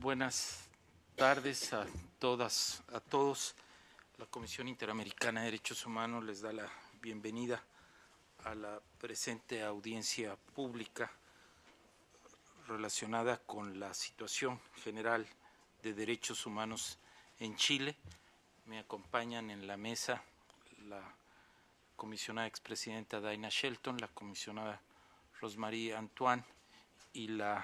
Buenas tardes a todas, a todos. La Comisión Interamericana de Derechos Humanos les da la bienvenida a la presente audiencia pública relacionada con la situación general de derechos humanos en Chile. Me acompañan en la mesa la comisionada expresidenta Daina Shelton, la comisionada Rosmarie Antoine y la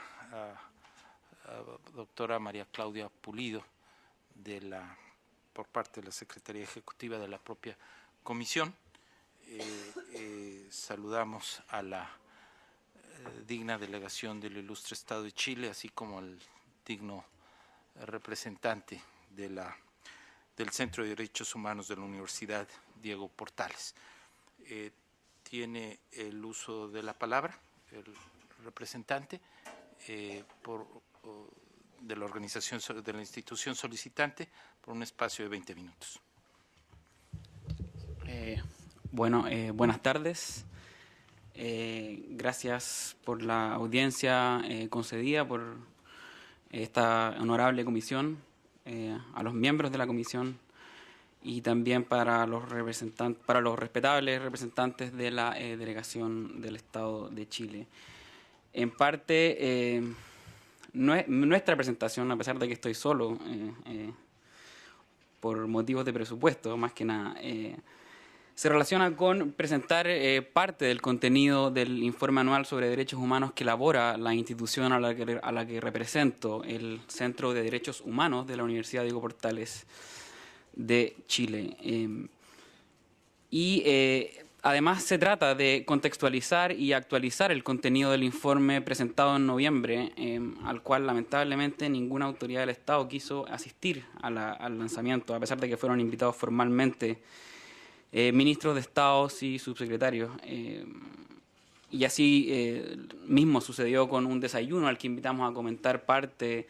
doctora María Claudia Pulido por parte de la Secretaría Ejecutiva de la propia Comisión. Saludamos a la digna delegación del Ilustre Estado de Chile, así como al digno representante del Centro de Derechos Humanos de la Universidad Diego Portales. Tiene el uso de la palabra el representante de la organización, de la institución solicitante, por un espacio de 20 minutos. Buenas tardes. Gracias por la audiencia concedida por esta honorable comisión, a los miembros de la comisión y también para los respetables representantes de la delegación del Estado de Chile. En parte, nuestra presentación, a pesar de que estoy solo por motivos de presupuesto, más que nada, se relaciona con presentar parte del contenido del informe anual sobre derechos humanos que elabora la institución a la que represento, el Centro de Derechos Humanos de la Universidad Diego Portales de Chile. Además, se trata de contextualizar y actualizar el contenido del informe presentado en noviembre, al cual lamentablemente ninguna autoridad del Estado quiso asistir al lanzamiento, a pesar de que fueron invitados formalmente ministros de Estado y subsecretarios. Y así mismo sucedió con un desayuno al que invitamos a comentar parte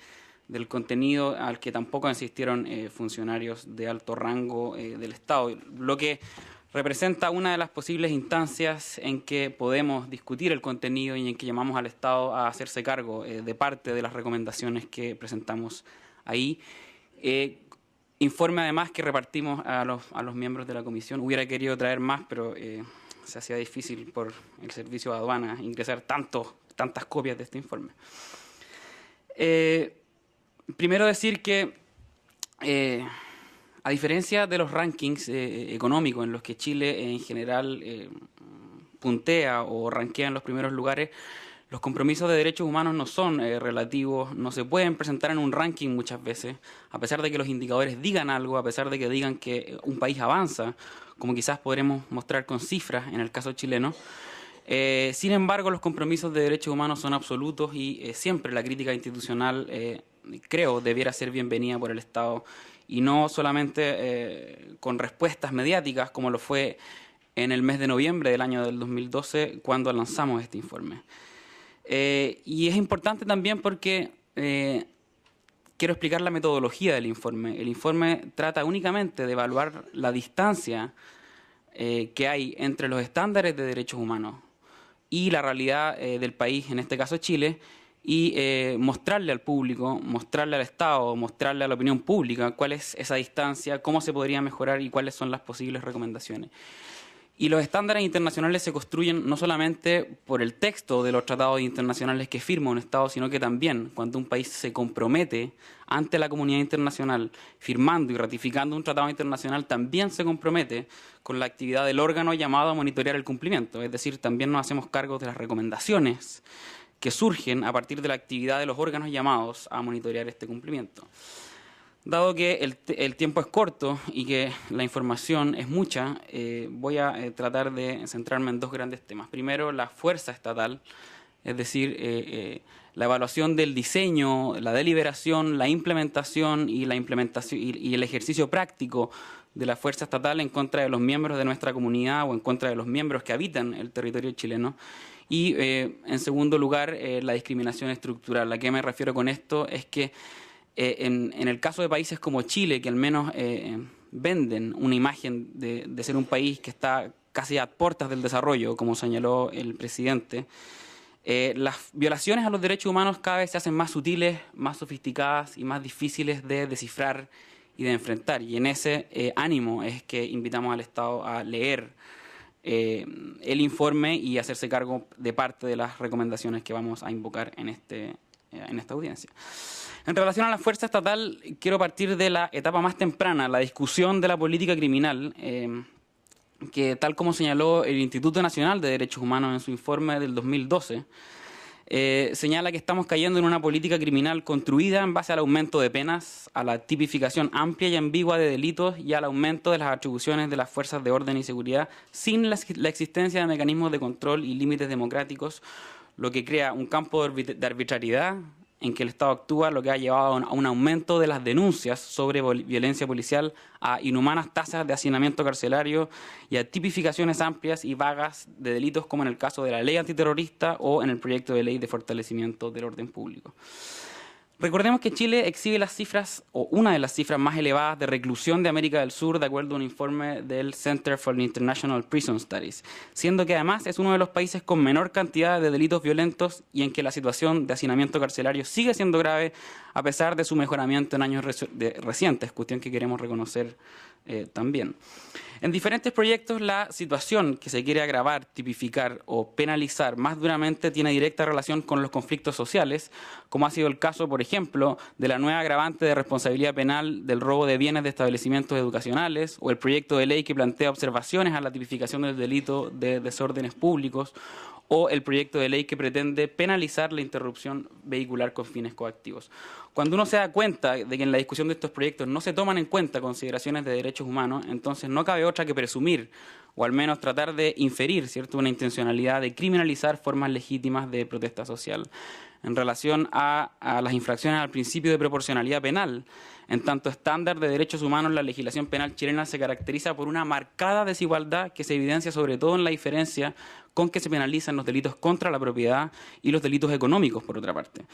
del contenido, al que tampoco asistieron funcionarios de alto rango del Estado, lo que representa una de las posibles instancias en que podemos discutir el contenido y en que llamamos al Estado a hacerse cargo de parte de las recomendaciones que presentamos ahí. Informe además que repartimos a los miembros de la comisión. Hubiera querido traer más, pero se hacía difícil por el servicio de aduanas ingresar tantas copias de este informe. Primero decir que a diferencia de los rankings económicos en los que Chile en general puntea o rankea en los primeros lugares, los compromisos de derechos humanos no son relativos, no se pueden presentar en un ranking muchas veces, a pesar de que los indicadores digan algo, a pesar de que digan que un país avanza, como quizás podremos mostrar con cifras en el caso chileno. Sin embargo, los compromisos de derechos humanos son absolutos y siempre la crítica institucional, creo, debiera ser bienvenida por el Estado y no solamente con respuestas mediáticas como lo fue en el mes de noviembre del año del 2012 cuando lanzamos este informe. Y es importante también porque quiero explicar la metodología del informe. El informe trata únicamente de evaluar la distancia que hay entre los estándares de derechos humanos y la realidad del país, en este caso Chile, y mostrarle al público, mostrarle al Estado, mostrarle a la opinión pública cuál es esa distancia, cómo se podría mejorar y cuáles son las posibles recomendaciones. Y los estándares internacionales se construyen no solamente por el texto de los tratados internacionales que firma un Estado, sino que también cuando un país se compromete ante la comunidad internacional, firmando y ratificando un tratado internacional, también se compromete con la actividad del órgano llamado a monitorear el cumplimiento. Es decir, también nos hacemos cargo de las recomendaciones que surgen a partir de la actividad de los órganos llamados a monitorear este cumplimiento. Dado que el tiempo es corto y que la información es mucha, voy a tratar de centrarme en dos grandes temas. Primero, la fuerza estatal, es decir, la evaluación del diseño, la deliberación, la implementación y el ejercicio práctico de la fuerza estatal en contra de los miembros de nuestra comunidad o en contra de los miembros que habitan el territorio chileno. Y, en segundo lugar, la discriminación estructural. ¿A qué me refiero con esto? Es que en el caso de países como Chile, que al menos venden una imagen de ser un país que está casi a puertas del desarrollo, como señaló el presidente, Las violaciones a los derechos humanos cada vez se hacen más sutiles, más sofisticadas y más difíciles de descifrar y de enfrentar. Y en ese ánimo es que invitamos al Estado a leer el informe y hacerse cargo de parte de las recomendaciones que vamos a invocar en esta audiencia. En relación a la fuerza estatal, quiero partir de la etapa más temprana, la discusión de la política criminal, que tal como señaló el Instituto Nacional de Derechos Humanos en su informe del 2012, señala que estamos cayendo en una política criminal construida en base al aumento de penas, a la tipificación amplia y ambigua de delitos y al aumento de las atribuciones de las fuerzas de orden y seguridad sin la existencia de mecanismos de control y límites democráticos, lo que crea un campo de arbitrariedad en que el Estado actúa, lo que ha llevado a un aumento de las denuncias sobre violencia policial, a inhumanas tasas de hacinamiento carcelario y a tipificaciones amplias y vagas de delitos como en el caso de la ley antiterrorista o en el proyecto de ley de fortalecimiento del orden público. Recordemos que Chile exhibe las cifras, o una de las cifras más elevadas de reclusión de América del Sur, de acuerdo a un informe del Center for International Prison Studies, siendo que además es uno de los países con menor cantidad de delitos violentos y en que la situación de hacinamiento carcelario sigue siendo grave a pesar de su mejoramiento en años recientes, cuestión que queremos reconocer también. En diferentes proyectos, la situación que se quiere agravar, tipificar o penalizar más duramente tiene directa relación con los conflictos sociales, como ha sido el caso, por ejemplo, de la nueva agravante de responsabilidad penal del robo de bienes de establecimientos educacionales o el proyecto de ley que plantea observaciones a la tipificación del delito de desórdenes públicos o el proyecto de ley que pretende penalizar la interrupción vehicular con fines coactivos. Cuando uno se da cuenta de que en la discusión de estos proyectos no se toman en cuenta consideraciones de derechos humanos, entonces no cabe otra que presumir, o al menos tratar de inferir, ¿cierto?, una intencionalidad de criminalizar formas legítimas de protesta social. En relación a las infracciones al principio de proporcionalidad penal, en tanto estándar de derechos humanos, la legislación penal chilena se caracteriza por una marcada desigualdad que se evidencia sobre todo en la diferencia con que se penalizan los delitos contra la propiedad y los delitos económicos, por otra parte.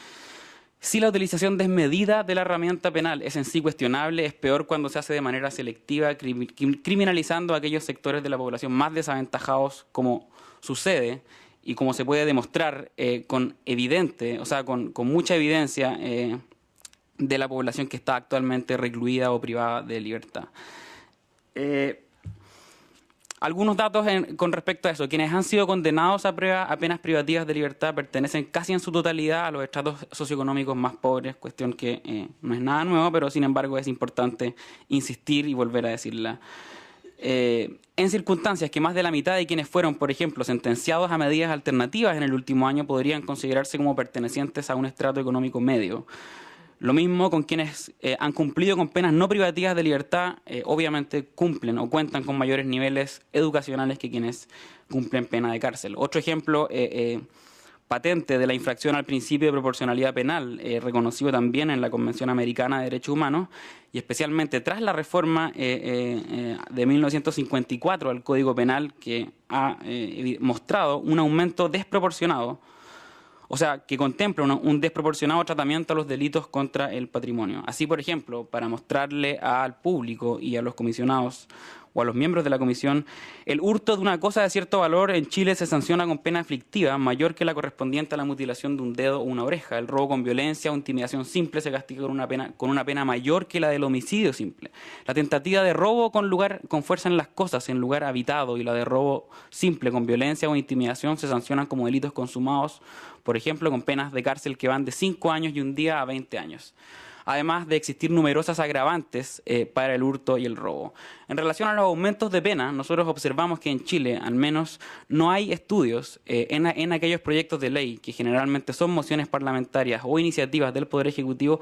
Si la utilización desmedida de la herramienta penal es en sí cuestionable, es peor cuando se hace de manera selectiva, criminalizando a aquellos sectores de la población más desaventajados, como sucede y como se puede demostrar con mucha evidencia de la población que está actualmente recluida o privada de libertad. Algunos datos con respecto a eso. Quienes han sido condenados a penas privativas de libertad pertenecen casi en su totalidad a los estratos socioeconómicos más pobres, cuestión que no es nada nuevo, pero sin embargo es importante insistir y volver a decirla. En circunstancias que más de la mitad de quienes fueron, por ejemplo, sentenciados a medidas alternativas en el último año podrían considerarse como pertenecientes a un estrato económico medio. Lo mismo con quienes han cumplido con penas no privativas de libertad, obviamente cumplen o cuentan con mayores niveles educacionales que quienes cumplen pena de cárcel. Otro ejemplo patente de la infracción al principio de proporcionalidad penal, reconocido también en la Convención Americana de Derechos Humanos, y especialmente tras la reforma de 1954 al Código Penal, que ha mostrado un aumento desproporcionado, o sea, que contempla un desproporcionado tratamiento a los delitos contra el patrimonio. Así, por ejemplo, para mostrarle al público y a los comisionados o a los miembros de la comisión, el hurto de una cosa de cierto valor en Chile se sanciona con pena aflictiva mayor que la correspondiente a la mutilación de un dedo o una oreja. El robo con violencia o intimidación simple se castiga con una pena mayor que la del homicidio simple. La tentativa de robo con fuerza en las cosas en lugar habitado y la de robo simple con violencia o intimidación se sancionan como delitos consumados, por ejemplo, con penas de cárcel que van de 5 años y un día a 20 años. Además de existir numerosas agravantes para el hurto y el robo. En relación a los aumentos de pena, nosotros observamos que en Chile, al menos, no hay estudios en aquellos proyectos de ley, que generalmente son mociones parlamentarias o iniciativas del Poder Ejecutivo.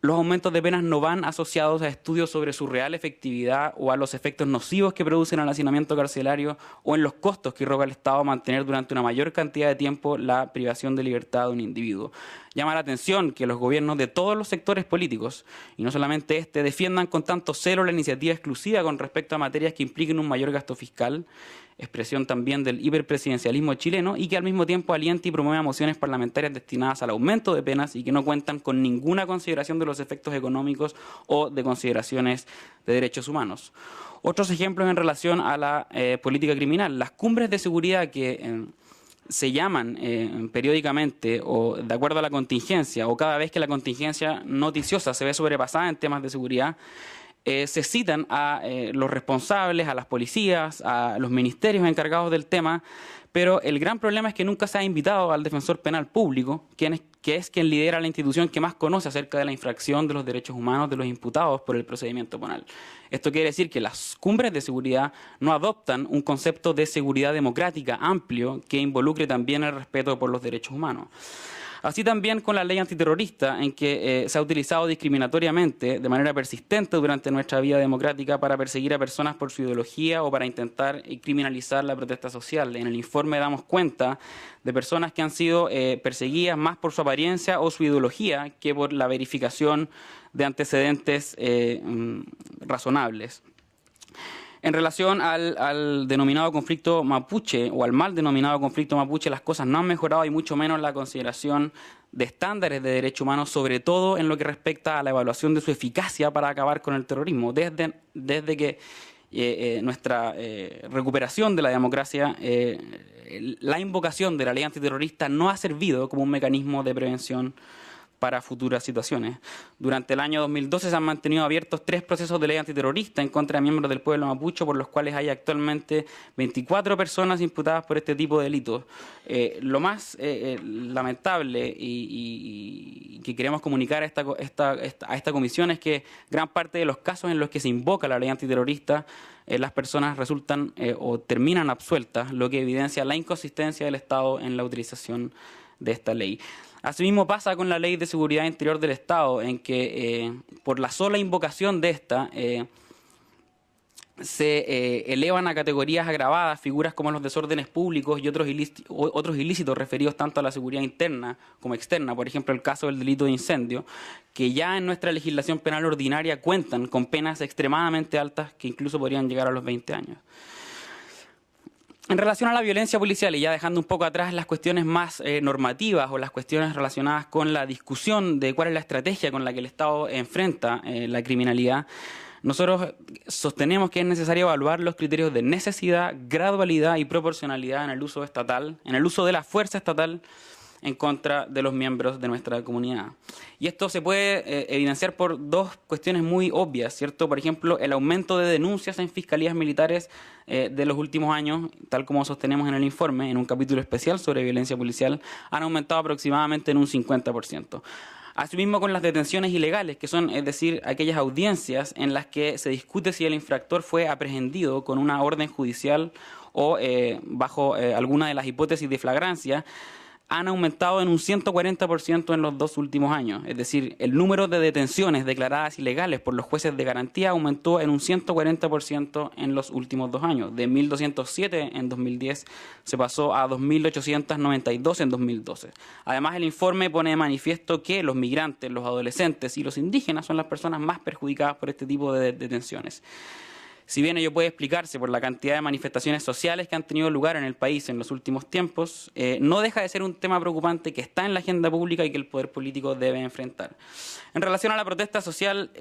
Los aumentos de penas no van asociados a estudios sobre su real efectividad o a los efectos nocivos que producen el hacinamiento carcelario o en los costos que roga el Estado mantener durante una mayor cantidad de tiempo la privación de libertad de un individuo. Llama la atención que los gobiernos de todos los sectores políticos, y no solamente defiendan con tanto celo la iniciativa exclusiva con respecto a materias que impliquen un mayor gasto fiscal, expresión también del hiperpresidencialismo chileno, y que al mismo tiempo aliente y promueva mociones parlamentarias destinadas al aumento de penas y que no cuentan con ninguna consideración de los efectos económicos o de consideraciones de derechos humanos. Otros ejemplos en relación a la política criminal. Las cumbres de seguridad que se llaman periódicamente o de acuerdo a la contingencia o cada vez que la contingencia noticiosa se ve sobrepasada en temas de seguridad, se citan a los responsables, a las policías, a los ministerios encargados del tema, pero el gran problema es que nunca se ha invitado al defensor penal público, que es quien lidera la institución que más conoce acerca de la infracción de los derechos humanos de los imputados por el procedimiento penal. Esto quiere decir que las cumbres de seguridad no adoptan un concepto de seguridad democrática amplio que involucre también el respeto por los derechos humanos. Así también con la ley antiterrorista, en que se ha utilizado discriminatoriamente de manera persistente durante nuestra vida democrática para perseguir a personas por su ideología o para intentar criminalizar la protesta social. En el informe damos cuenta de personas que han sido perseguidas más por su apariencia o su ideología que por la verificación de antecedentes razonables. En relación al denominado conflicto mapuche o al mal denominado conflicto mapuche, las cosas no han mejorado y mucho menos la consideración de estándares de derechos humanos, sobre todo en lo que respecta a la evaluación de su eficacia para acabar con el terrorismo. Desde que nuestra recuperación de la democracia, la invocación de la ley antiterrorista no ha servido como un mecanismo de prevención para futuras situaciones. Durante el año 2012 se han mantenido abiertos 3 procesos de ley antiterrorista en contra de miembros del pueblo mapuche, por los cuales hay actualmente 24 personas imputadas por este tipo de delitos. Lo más lamentable y que queremos comunicar a esta comisión es que gran parte de los casos en los que se invoca la ley antiterrorista, las personas resultan o terminan absueltas, lo que evidencia la inconsistencia del Estado en la utilización de esta ley. Asimismo pasa con la Ley de Seguridad Interior del Estado, en que por la sola invocación de esta se elevan a categorías agravadas figuras como los desórdenes públicos y otros ilícitos referidos tanto a la seguridad interna como externa. Por ejemplo, el caso del delito de incendio, que ya en nuestra legislación penal ordinaria cuentan con penas extremadamente altas que incluso podrían llegar a los 20 años. En relación a la violencia policial, y ya dejando un poco atrás las cuestiones más normativas o las cuestiones relacionadas con la discusión de cuál es la estrategia con la que el Estado enfrenta la criminalidad, nosotros sostenemos que es necesario evaluar los criterios de necesidad, gradualidad y proporcionalidad en el uso estatal, en el uso de la fuerza estatal en contra de los miembros de nuestra comunidad. Y esto se puede evidenciar por 2 cuestiones muy obvias, ¿cierto? Por ejemplo, el aumento de denuncias en fiscalías militares de los últimos años, tal como sostenemos en el informe, en un capítulo especial sobre violencia policial, han aumentado aproximadamente en un 50%. Asimismo con las detenciones ilegales, que son, es decir, aquellas audiencias en las que se discute si el infractor fue aprehendido con una orden judicial o bajo alguna de las hipótesis de flagrancia, han aumentado en un 140% en los 2 últimos años. Es decir, el número de detenciones declaradas ilegales por los jueces de garantía aumentó en un 140% en los últimos 2 años. De 1.207 en 2010 se pasó a 2.892 en 2012. Además, el informe pone de manifiesto que los migrantes, los adolescentes y los indígenas son las personas más perjudicadas por este tipo de detenciones. Si bien ello puede explicarse por la cantidad de manifestaciones sociales que han tenido lugar en el país en los últimos tiempos, no deja de ser un tema preocupante que está en la agenda pública y que el poder político debe enfrentar. En relación a la protesta social,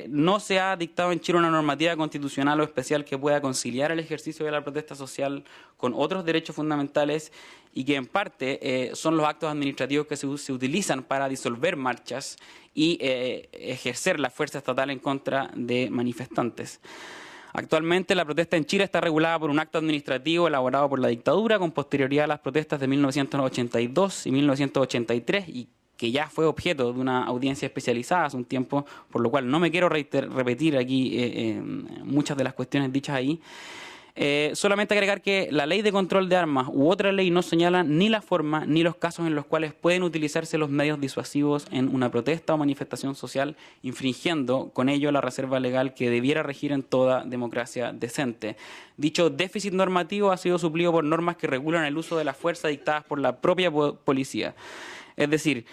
no se ha dictado en Chile una normativa constitucional o especial que pueda conciliar el ejercicio de la protesta social con otros derechos fundamentales y que en parte son los actos administrativos que se utilizan para disolver marchas y ejercer la fuerza estatal en contra de manifestantes. Actualmente la protesta en Chile está regulada por un acto administrativo elaborado por la dictadura con posterioridad a las protestas de 1982 y 1983 y que ya fue objeto de una audiencia especializada hace un tiempo, por lo cual no me quiero repetir aquí muchas de las cuestiones dichas ahí. Solamente agregar que la ley de control de armas u otra ley no señalan ni la forma ni los casos en los cuales pueden utilizarse los medios disuasivos en una protesta o manifestación social, infringiendo con ello la reserva legal que debiera regir en toda democracia decente. Dicho déficit normativo ha sido suplido por normas que regulan el uso de la fuerza dictadas por la propia policía. Es decir,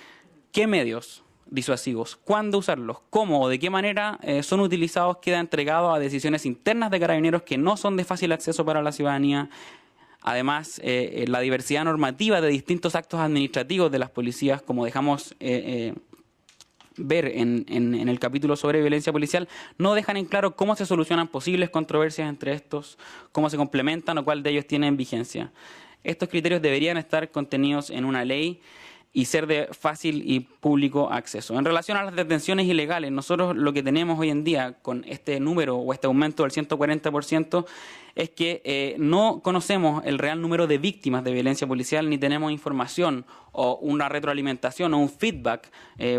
¿qué medios disuasivos, cuándo usarlos, cómo o de qué manera son utilizados, queda entregado a decisiones internas de Carabineros que no son de fácil acceso para la ciudadanía. Además, la diversidad normativa de distintos actos administrativos de las policías, como dejamos ver en el capítulo sobre violencia policial, no dejan en claro cómo se solucionan posibles controversias entre estos, cómo se complementan o cuál de ellos tiene vigencia. estos criterios deberían estar contenidos en una ley y ser de fácil y público acceso. En relación a las detenciones ilegales, nosotros lo que tenemos hoy en día con este número o este aumento del 140% es que no conocemos el real número de víctimas de violencia policial, ni tenemos información o una retroalimentación o un feedback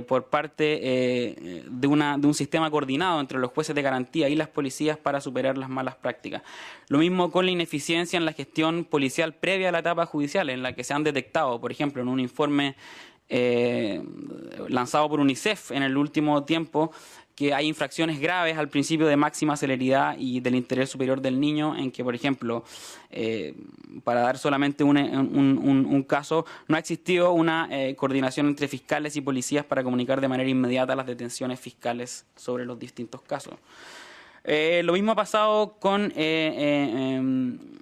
por parte de un sistema coordinado entre los jueces de garantía y las policías para superar las malas prácticas. Lo mismo con la ineficiencia en la gestión policial previa a la etapa judicial, en la que se han detectado, por ejemplo, en un informe lanzado por UNICEF en el último tiempo, que hay infracciones graves al principio de máxima celeridad y del interés superior del niño, en que, por ejemplo, para dar solamente un caso, no ha existido una coordinación entre fiscales y policías para comunicar de manera inmediata las detenciones fiscales sobre los distintos casos. Lo mismo ha pasado con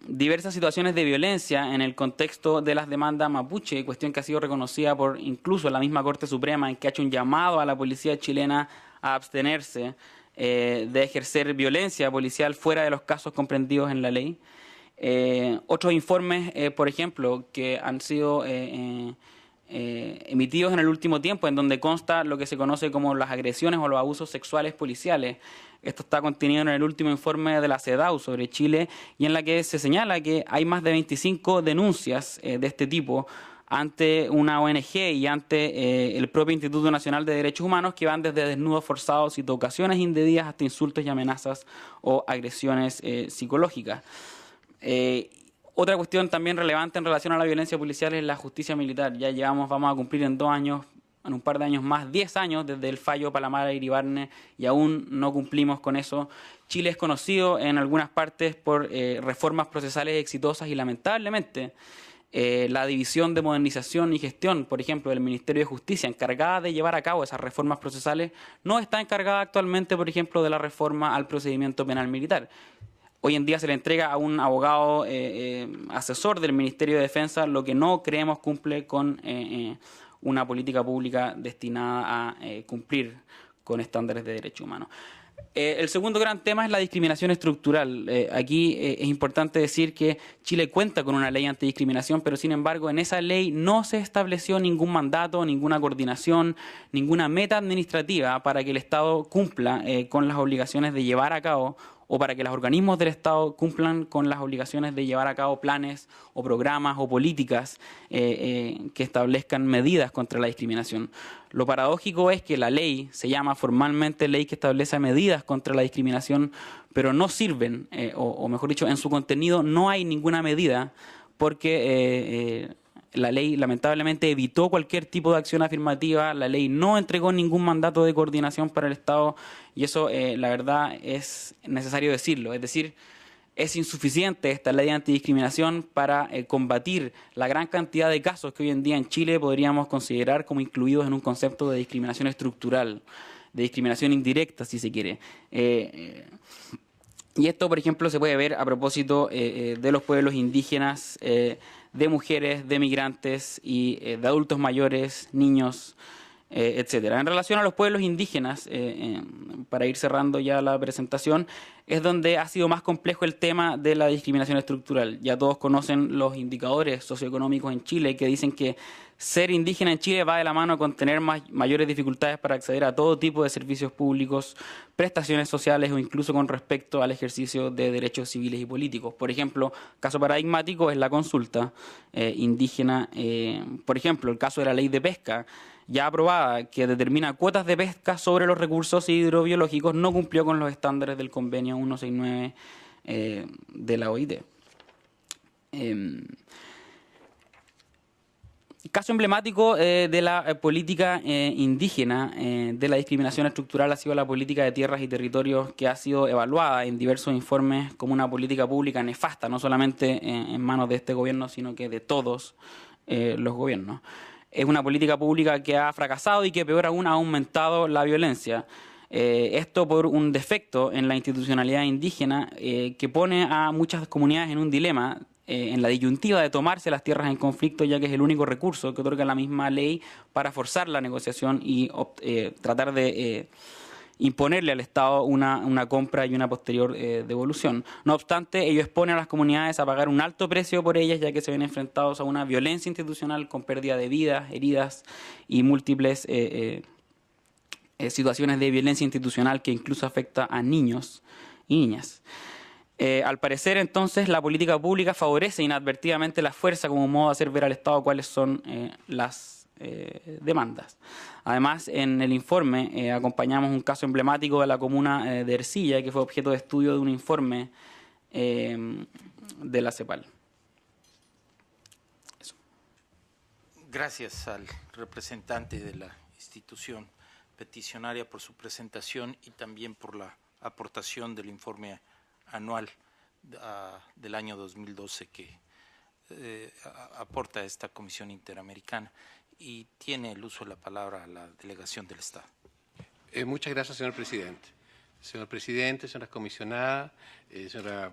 diversas situaciones de violencia en el contexto de las demandas mapuche, cuestión que ha sido reconocida por incluso la misma Corte Suprema, en que ha hecho un llamado a la policía chilena a abstenerse de ejercer violencia policial fuera de los casos comprendidos en la ley. Otros informes, por ejemplo, que han sido emitidos en el último tiempo, en donde consta lo que se conoce como las agresiones o los abusos sexuales policiales. Esto está contenido en el último informe de la CEDAW sobre Chile, y en la que se señala que hay más de 25 denuncias de este tipo ante una ONG y ante el propio Instituto Nacional de Derechos Humanos, que van desde desnudos forzados y tocaciones indebidas hasta insultos y amenazas o agresiones psicológicas. Otra cuestión también relevante en relación a la violencia policial es la justicia militar. Ya vamos a cumplir en 2 años, en un par de años más, 10 años desde el fallo Palamara-Iribarne, y aún no cumplimos con eso. Chile es conocido en algunas partes por reformas procesales exitosas y, lamentablemente, la División de Modernización y Gestión, por ejemplo, del Ministerio de Justicia, encargada de llevar a cabo esas reformas procesales, no está encargada actualmente, por ejemplo, de la reforma al procedimiento penal militar. Hoy en día se le entrega a un abogado asesor del Ministerio de Defensa, lo que no creemos cumple con una política pública destinada a cumplir con estándares de derechos humanos. El segundo gran tema es la discriminación estructural. Aquí es importante decir que Chile cuenta con una ley antidiscriminación, pero sin embargo en esa ley no se estableció ningún mandato, ninguna coordinación, ninguna meta administrativa para que el Estado cumpla con las obligaciones de llevar a cabo, o para que los organismos del Estado cumplan con las obligaciones de llevar a cabo planes o programas o políticas que establezcan medidas contra la discriminación. Lo paradójico es que la ley se llama formalmente ley que establece medidas contra la discriminación, pero no sirven, o mejor dicho, en su contenido no hay ninguna medida, porque la ley lamentablemente evitó cualquier tipo de acción afirmativa, la ley no entregó ningún mandato de coordinación para el Estado, y eso la verdad es necesario decirlo. Es decir, es insuficiente esta ley de antidiscriminación para combatir la gran cantidad de casos que hoy en día en Chile podríamos considerar como incluidos en un concepto de discriminación estructural, de discriminación indirecta, si se quiere. Y esto, por ejemplo, se puede ver a propósito de los pueblos indígenas, de mujeres, de migrantes y de adultos mayores, niños, etcétera. En relación a los pueblos indígenas, para ir cerrando ya la presentación, es donde ha sido más complejo el tema de la discriminación estructural. Ya todos conocen los indicadores socioeconómicos en Chile, que dicen que ser indígena en Chile va de la mano con tener mayores dificultades para acceder a todo tipo de servicios públicos, prestaciones sociales o incluso con respecto al ejercicio de derechos civiles y políticos. Por ejemplo, caso paradigmático es la consulta indígena. Por ejemplo, el caso de la ley de pesca, ya aprobada, que determina cuotas de pesca sobre los recursos hidrobiológicos, no cumplió con los estándares del convenio 169 de la OIT. Caso emblemático de la política indígena, de la discriminación estructural, ha sido la política de tierras y territorios, que ha sido evaluada en diversos informes como una política pública nefasta, no solamente en manos de este gobierno, sino que de todos los gobiernos. Es una política pública que ha fracasado y que, peor aún, ha aumentado la violencia. Esto por un defecto en la institucionalidad indígena que pone a muchas comunidades en un dilema, en la disyuntiva de tomarse las tierras en conflicto, ya que es el único recurso que otorga la misma ley para forzar la negociación y tratar de imponerle al Estado una compra y una posterior devolución. No obstante, ello expone a las comunidades a pagar un alto precio por ellas, ya que se ven enfrentados a una violencia institucional con pérdida de vidas, heridas y múltiples situaciones de violencia institucional que incluso afecta a niños y niñas. Al parecer, entonces, la política pública favorece inadvertidamente la fuerza como modo de hacer ver al Estado cuáles son las demandas. Además, en el informe acompañamos un caso emblemático de la comuna de Ercilla, que fue objeto de estudio de un informe de la CEPAL. Eso. Gracias al representante de la institución peticionaria por su presentación y también por la aportación del informe anual del año 2012 que aporta a esta Comisión Interamericana. Y tiene el uso de la palabra a la delegación del Estado. Muchas gracias, señor presidente. Señor presidente, señoras comisionadas, señora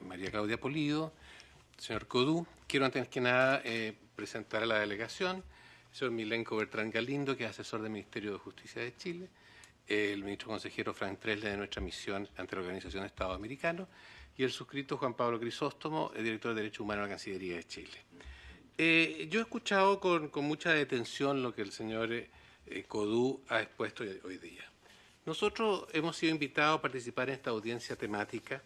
María Claudia Polido, señor Codú, quiero antes que nada presentar a la delegación, el señor Milenko Bertrán Galindo, que es asesor del Ministerio de Justicia de Chile, el ministro consejero Frank Tresle de nuestra misión ante la Organización de Estados Americanos, y el suscrito Juan Pablo Crisóstomo, el director de Derechos Humanos de la Cancillería de Chile. Yo he escuchado con mucha detención lo que el señor Codú ha expuesto hoy día. Nosotros hemos sido invitados a participar en esta audiencia temática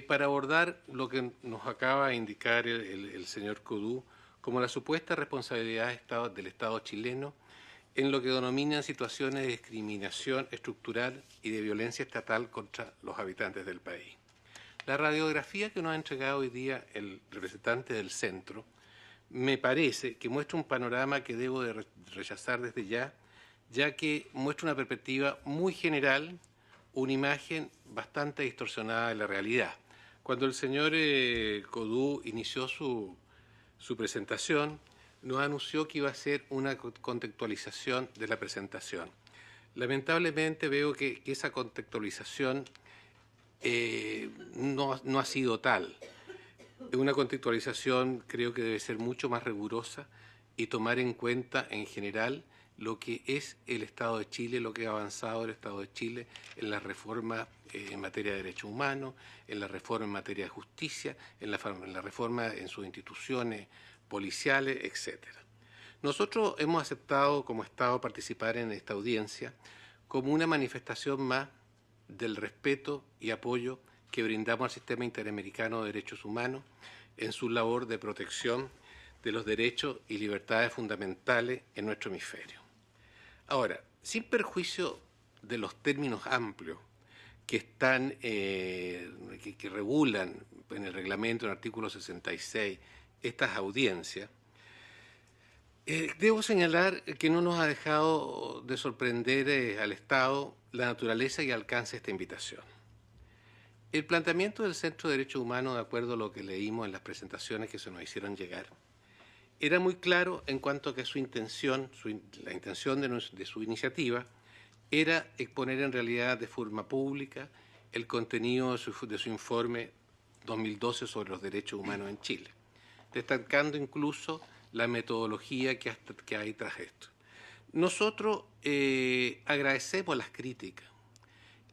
para abordar lo que nos acaba de indicar el señor Codú como la supuesta responsabilidad del Estado chileno en lo que denominan situaciones de discriminación estructural y de violencia estatal contra los habitantes del país. La radiografía que nos ha entregado hoy día el representante del centro me parece que muestra un panorama que debo de rechazar desde ya que muestra una perspectiva muy general, una imagen bastante distorsionada de la realidad. Cuando el señor Codú inició su presentación, nos anunció que iba a ser una contextualización de la presentación. Lamentablemente veo que esa contextualización no ha sido tal. Una contextualización creo que debe ser mucho más rigurosa y tomar en cuenta en general lo que es el Estado de Chile, lo que ha avanzado el Estado de Chile en la reforma en materia de derechos humanos, en la reforma en materia de justicia, en la reforma en sus instituciones policiales, etc. Nosotros hemos aceptado como Estado participar en esta audiencia como una manifestación más del respeto y apoyo que brindamos al Sistema Interamericano de Derechos Humanos en su labor de protección de los derechos y libertades fundamentales en nuestro hemisferio. Ahora, sin perjuicio de los términos amplios que están, que regulan en el reglamento, en el artículo 66, estas audiencias, debo señalar que no nos ha dejado de sorprender al Estado la naturaleza y alcance de esta invitación. El planteamiento del Centro de Derechos Humanos, de acuerdo a lo que leímos en las presentaciones que se nos hicieron llegar, era muy claro en cuanto a que su intención, la intención de su iniciativa, era exponer en realidad de forma pública el contenido de su informe 2012 sobre los derechos humanos en Chile, destacando incluso la metodología que hay tras esto. Nosotros agradecemos las críticas.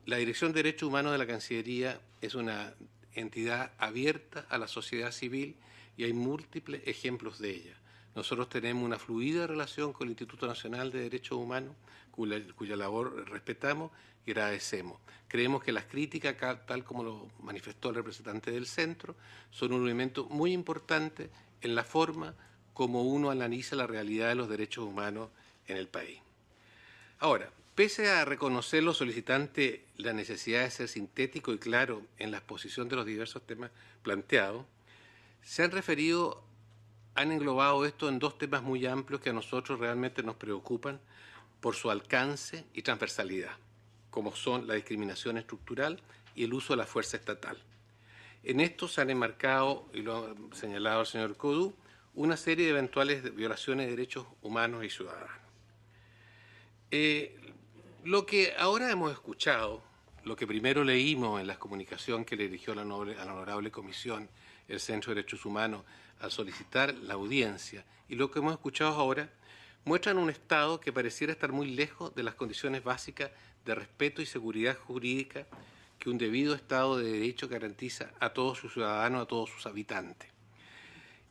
La Dirección de Derechos Humanos de la Cancillería es una entidad abierta a la sociedad civil y hay múltiples ejemplos de ella. Nosotros tenemos una fluida relación con el Instituto Nacional de Derechos Humanos, cuya labor respetamos y agradecemos. Creemos que las críticas, tal como lo manifestó el representante del centro, son un elemento muy importante en la forma como uno analiza la realidad de los derechos humanos en el país. Ahora, pese a reconocer los solicitantes la necesidad de ser sintético y claro en la exposición de los diversos temas planteados, se han englobado esto en dos temas muy amplios que a nosotros realmente nos preocupan por su alcance y transversalidad, como son la discriminación estructural y el uso de la fuerza estatal. En esto se han enmarcado, y lo ha señalado el señor Codú, una serie de eventuales violaciones de derechos humanos y ciudadanos. Lo que ahora hemos escuchado, lo que primero leímos en la comunicación que le dirigió a la honorable comisión el Centro de Derechos Humanos al solicitar la audiencia, y lo que hemos escuchado ahora, muestran un Estado que pareciera estar muy lejos de las condiciones básicas de respeto y seguridad jurídica que un debido Estado de Derecho garantiza a todos sus ciudadanos, a todos sus habitantes.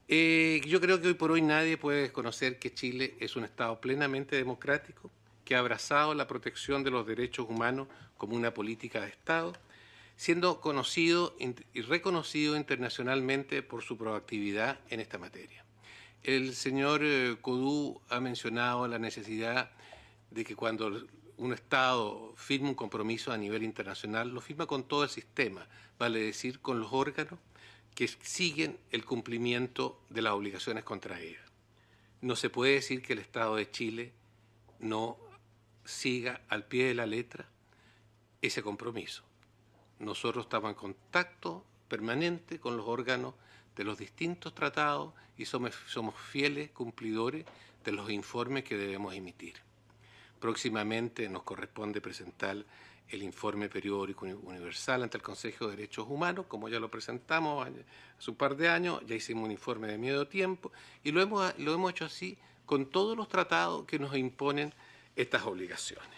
Yo creo que hoy por hoy nadie puede desconocer que Chile es un Estado plenamente democrático, que ha abrazado la protección de los derechos humanos como una política de Estado, siendo conocido y reconocido internacionalmente por su proactividad en esta materia. El señor Codú ha mencionado la necesidad de que cuando un Estado firma un compromiso a nivel internacional, lo firma con todo el sistema, vale decir, con los órganos que siguen el cumplimiento de las obligaciones contraídas. No se puede decir que el Estado de Chile no siga al pie de la letra ese compromiso. Nosotros estamos en contacto permanente con los órganos de los distintos tratados y somos fieles cumplidores de los informes que debemos emitir. Próximamente nos corresponde presentar el informe periódico universal ante el Consejo de Derechos Humanos, como ya lo presentamos hace un par de años, ya hicimos un informe de medio tiempo y lo hemos hecho así con todos los tratados que nos imponen estas obligaciones.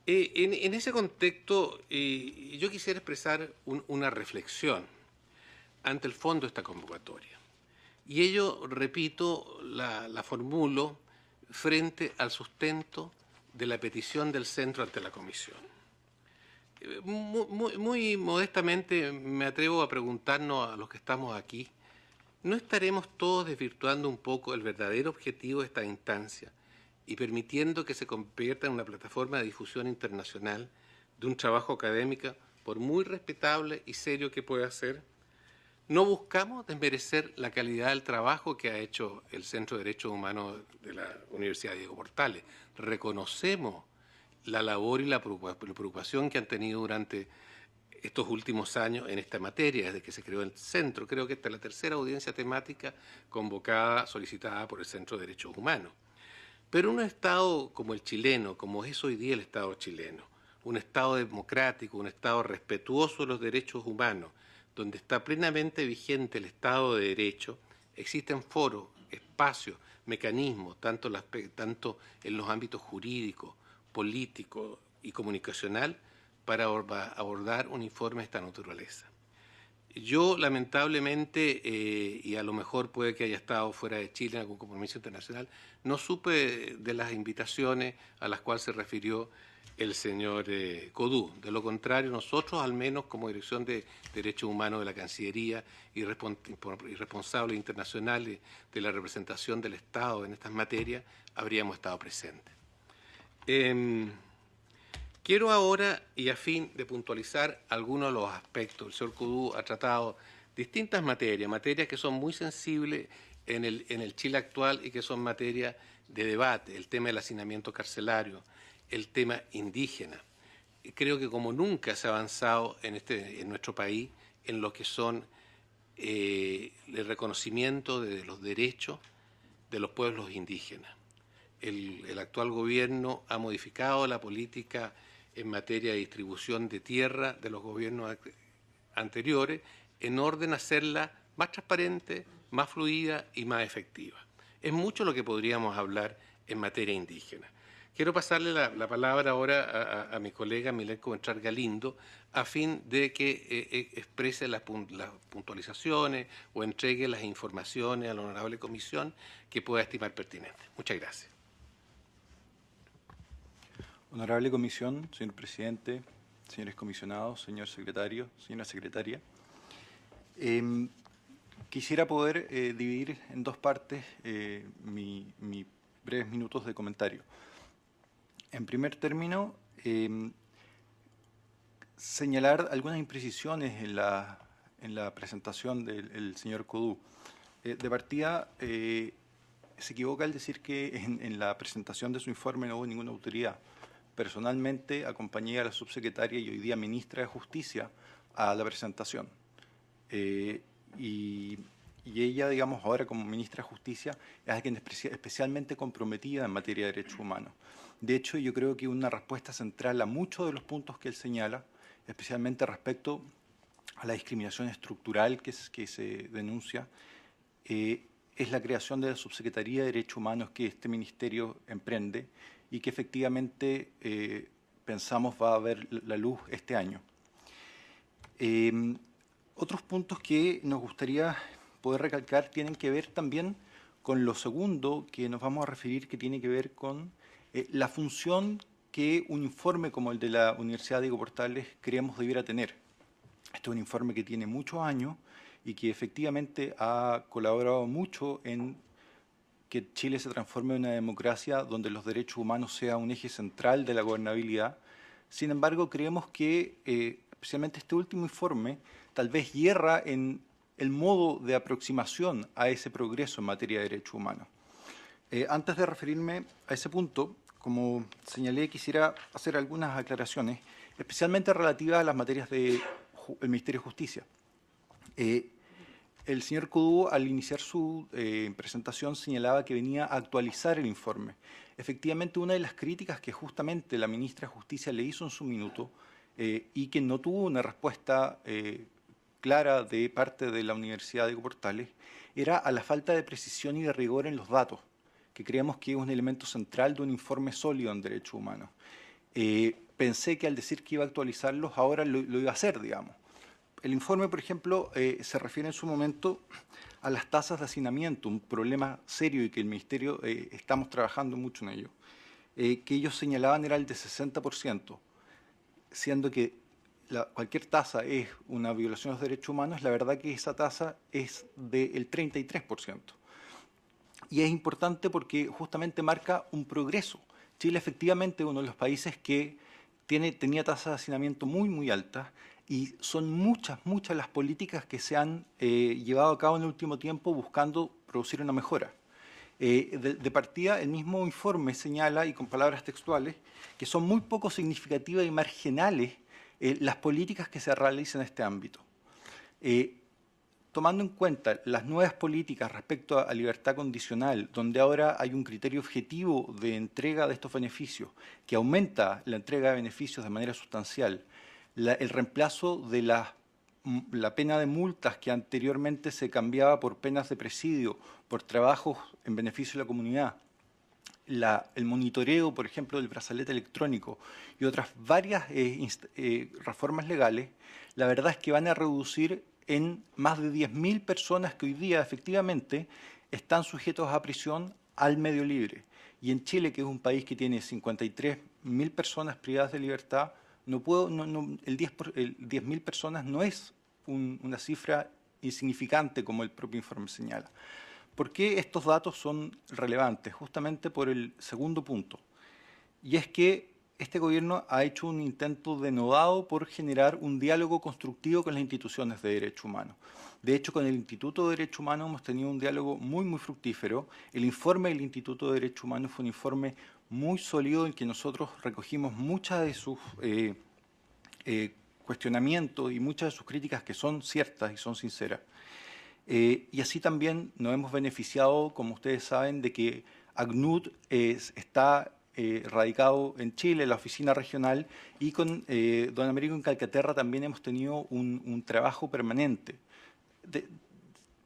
En ese contexto, yo quisiera expresar una reflexión ante el fondo de esta convocatoria. Y ello, repito, la formulo frente al sustento de la petición del centro ante la comisión. Muy modestamente me atrevo a preguntarnos a los que estamos aquí, ¿no estaremos todos desvirtuando un poco el verdadero objetivo de esta instancia y permitiendo que se convierta en una plataforma de difusión internacional de un trabajo académico, por muy respetable y serio que pueda ser? No buscamos desmerecer la calidad del trabajo que ha hecho el Centro de Derechos Humanos de la Universidad Diego Portales. Reconocemos la labor y la preocupación que han tenido durante estos últimos años en esta materia, desde que se creó el centro. Creo que esta es la tercera audiencia temática convocada, solicitada por el Centro de Derechos Humanos. Pero un Estado como el chileno, como es hoy día el Estado chileno, un Estado democrático, un Estado respetuoso de los derechos humanos, donde está plenamente vigente el Estado de Derecho, existen foros, espacios, mecanismos, tanto en los ámbitos jurídicos, político y comunicacional, para abordar un informe de esta naturaleza. Yo, lamentablemente, y a lo mejor puede que haya estado fuera de Chile en algún compromiso internacional, no supe de las invitaciones a las cuales se refirió el señor Codú. De lo contrario, nosotros, al menos como Dirección de Derechos Humanos de la Cancillería y responsables internacionales de la representación del Estado en estas materias, habríamos estado presentes. Quiero ahora, y a fin de puntualizar algunos de los aspectos, el señor Codú ha tratado distintas materias que son muy sensibles en el Chile actual y que son materias de debate, el tema del hacinamiento carcelario, el tema indígena. Creo que como nunca se ha avanzado en nuestro país en lo que son el reconocimiento de los derechos de los pueblos indígenas. El actual gobierno ha modificado la política en materia de distribución de tierra de los gobiernos anteriores en orden a hacerla más transparente, más fluida y más efectiva. Es mucho lo que podríamos hablar en materia indígena. Quiero pasarle la palabra ahora a mi colega Milenko Ventral Galindo a fin de que exprese las puntualizaciones o entregue las informaciones a la honorable comisión que pueda estimar pertinente. Muchas gracias. Honorable Comisión, señor Presidente, señores comisionados, señor secretario, señora secretaria. Quisiera poder dividir en dos partes mis breves minutos de comentario. En primer término, señalar algunas imprecisiones en la presentación del señor Codú. De partida, se equivoca al decir que en la presentación de su informe no hubo ninguna autoridad. Personalmente acompañé a la subsecretaria y hoy día ministra de Justicia a la presentación. Y ella, digamos, ahora como ministra de Justicia, es alguien especialmente comprometida en materia de derechos humanos. De hecho, yo creo que una respuesta central a muchos de los puntos que él señala, especialmente respecto a la discriminación estructural que se denuncia, es la creación de la Subsecretaría de Derechos Humanos que este ministerio emprende y que efectivamente pensamos va a ver la luz este año. Otros puntos que nos gustaría poder recalcar tienen que ver también con lo segundo que nos vamos a referir, que tiene que ver con la función que un informe como el de la Universidad Diego Portales creemos debiera tener. Este es un informe que tiene muchos años y que efectivamente ha colaborado mucho en que Chile se transforme en una democracia donde los derechos humanos sea un eje central de la gobernabilidad. Sin embargo, creemos que especialmente este último informe tal vez hierra en el modo de aproximación a ese progreso en materia de derechos humanos. Antes de referirme a ese punto, como señalé, quisiera hacer algunas aclaraciones, especialmente relativas a las materias del Ministerio de Justicia. El señor Kudú, al iniciar su presentación, señalaba que venía a actualizar el informe. Efectivamente, una de las críticas que justamente la ministra de Justicia le hizo en su minuto y que no tuvo una respuesta clara de parte de la Universidad Diego Portales era a la falta de precisión y de rigor en los datos, que creemos que es un elemento central de un informe sólido en derechos humanos. Pensé que al decir que iba a actualizarlos, ahora lo iba a hacer, digamos. El informe, por ejemplo, se refiere en su momento a las tasas de hacinamiento, un problema serio y que el Ministerio estamos trabajando mucho en ello, que ellos señalaban era el de 60%, siendo que cualquier tasa es una violación de los derechos humanos, la verdad que esa tasa es del 33%. Y es importante porque justamente marca un progreso. Chile efectivamente es uno de los países que tenía tasas de hacinamiento muy, muy altas, y son muchas las políticas que se han llevado a cabo en el último tiempo buscando producir una mejora. De partida, el mismo informe señala, y con palabras textuales, que son muy poco significativas y marginales las políticas que se realizan en este ámbito. Tomando en cuenta las nuevas políticas respecto a libertad condicional, donde ahora hay un criterio objetivo de entrega de estos beneficios, que aumenta la entrega de beneficios de manera sustancial, el reemplazo de la pena de multas que anteriormente se cambiaba por penas de presidio, por trabajos en beneficio de la comunidad, el monitoreo, por ejemplo, del brazalete electrónico y otras varias reformas legales, la verdad es que van a reducir en más de 10.000 personas que hoy día efectivamente están sujetos a prisión al medio libre. Y en Chile, que es un país que tiene 53.000 personas privadas de libertad, el 10.000 personas no es una cifra insignificante como el propio informe señala. ¿Por qué estos datos son relevantes? Justamente por el segundo punto. Y es que este gobierno ha hecho un intento denodado por generar un diálogo constructivo con las instituciones de derechos humanos. De hecho, con el Instituto de Derechos Humanos hemos tenido un diálogo muy, muy fructífero. El informe del Instituto de Derechos Humanos fue un informe muy sólido en que nosotros recogimos muchas de sus cuestionamientos y muchas de sus críticas que son ciertas y son sinceras. Y así también nos hemos beneficiado, como ustedes saben, de que ACNUD está radicado en Chile, la oficina regional, y con don Américo en Calcaterra también hemos tenido un trabajo permanente.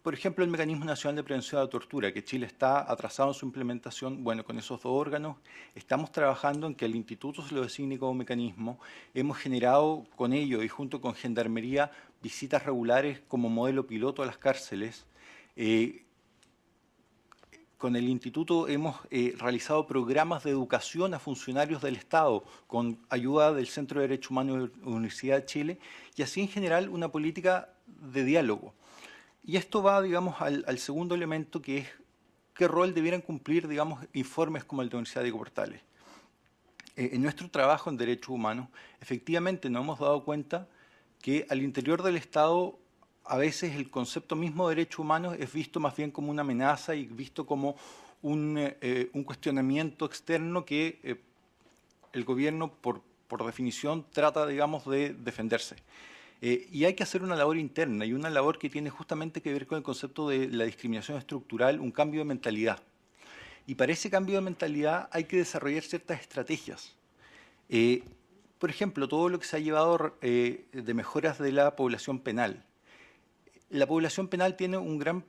Por ejemplo, el Mecanismo Nacional de Prevención de la Tortura, que Chile está atrasado en su implementación, bueno, con esos dos órganos estamos trabajando en que el Instituto se lo designe como mecanismo. Hemos generado con ello y junto con Gendarmería visitas regulares como modelo piloto a las cárceles. Con el Instituto hemos realizado programas de educación a funcionarios del Estado con ayuda del Centro de Derechos Humanos de la Universidad de Chile y así en general una política de diálogo. Y esto va, digamos, al segundo elemento, que es qué rol debieran cumplir, digamos, informes como el de la Universidad Diego Portales. En nuestro trabajo en derechos humanos, efectivamente nos hemos dado cuenta que al interior del Estado a veces el concepto mismo de derechos humanos es visto más bien como una amenaza y visto como un cuestionamiento externo que el gobierno, por definición, trata, digamos, de defenderse. Y hay que hacer una labor interna y una labor que tiene justamente que ver con el concepto de la discriminación estructural, un cambio de mentalidad. Y para ese cambio de mentalidad hay que desarrollar ciertas estrategias. Por ejemplo, todo lo que se ha llevado de mejoras de la población penal. La población penal tiene un gran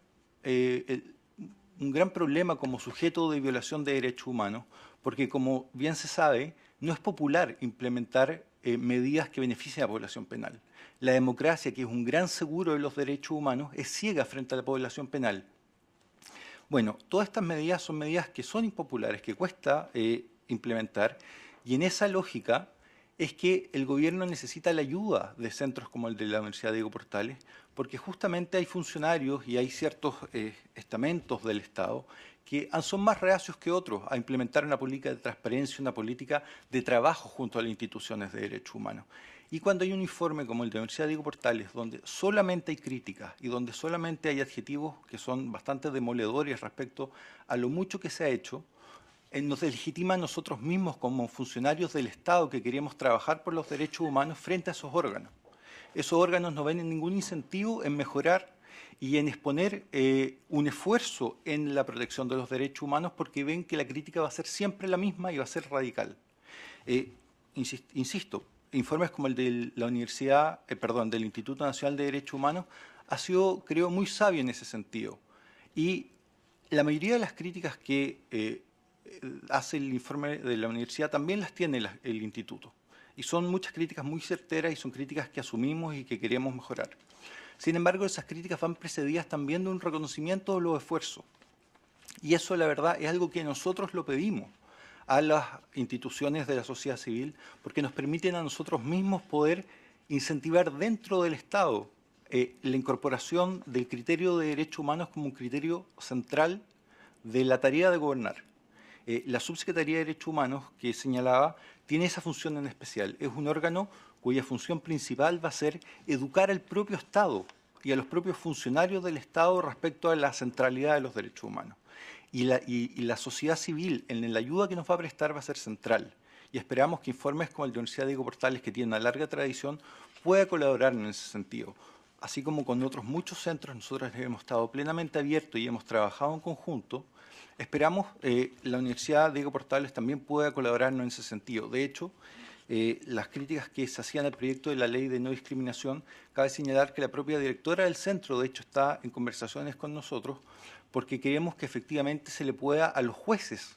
un gran problema como sujeto de violación de derechos humanos, porque como bien se sabe, no es popular implementar medidas que beneficien a la población penal. La democracia, que es un gran seguro de los derechos humanos, es ciega frente a la población penal. Bueno, todas estas medidas son medidas que son impopulares, que cuesta implementar, y en esa lógica es que el gobierno necesita la ayuda de centros como el de la Universidad Diego Portales, porque justamente hay funcionarios y hay ciertos estamentos del Estado que son más reacios que otros a implementar una política de transparencia, una política de trabajo junto a las instituciones de derechos humanos. Y cuando hay un informe como el de la Universidad Diego Portales, donde solamente hay críticas y donde solamente hay adjetivos que son bastante demoledores respecto a lo mucho que se ha hecho, nos deslegitima a nosotros mismos como funcionarios del Estado que queremos trabajar por los derechos humanos frente a esos órganos. Esos órganos no ven ningún incentivo en mejorar y en exponer un esfuerzo en la protección de los derechos humanos porque ven que la crítica va a ser siempre la misma y va a ser radical. Insisto, informes como el de la Universidad, del Instituto Nacional de Derechos Humanos ha sido, creo, muy sabio en ese sentido. Y la mayoría de las críticas que hace el informe de la universidad también las tiene el instituto. Y son muchas críticas muy certeras y son críticas que asumimos y que queremos mejorar. Sin embargo, esas críticas van precedidas también de un reconocimiento de los esfuerzos. Y eso, la verdad, es algo que nosotros lo pedimos a las instituciones de la sociedad civil porque nos permiten a nosotros mismos poder incentivar dentro del Estado la incorporación del criterio de derechos humanos como un criterio central de la tarea de gobernar. La Subsecretaría de Derechos Humanos, que señalaba, tiene esa función en especial. Es un órgano cuya función principal va a ser educar al propio Estado y a los propios funcionarios del Estado respecto a la centralidad de los derechos humanos. Y la sociedad civil, en la ayuda que nos va a prestar, va a ser central. Y esperamos que informes como el de la Universidad Diego Portales, que tiene una larga tradición, pueda colaborar en ese sentido. Así como con otros muchos centros, nosotros hemos estado plenamente abiertos y hemos trabajado en conjunto. Esperamos la Universidad Diego Portales también pueda colaborarnos en ese sentido. De hecho, las críticas que se hacían al proyecto de la ley de no discriminación, cabe señalar que la propia directora del centro, de hecho, está en conversaciones con nosotros, porque queremos que efectivamente se le pueda a los jueces,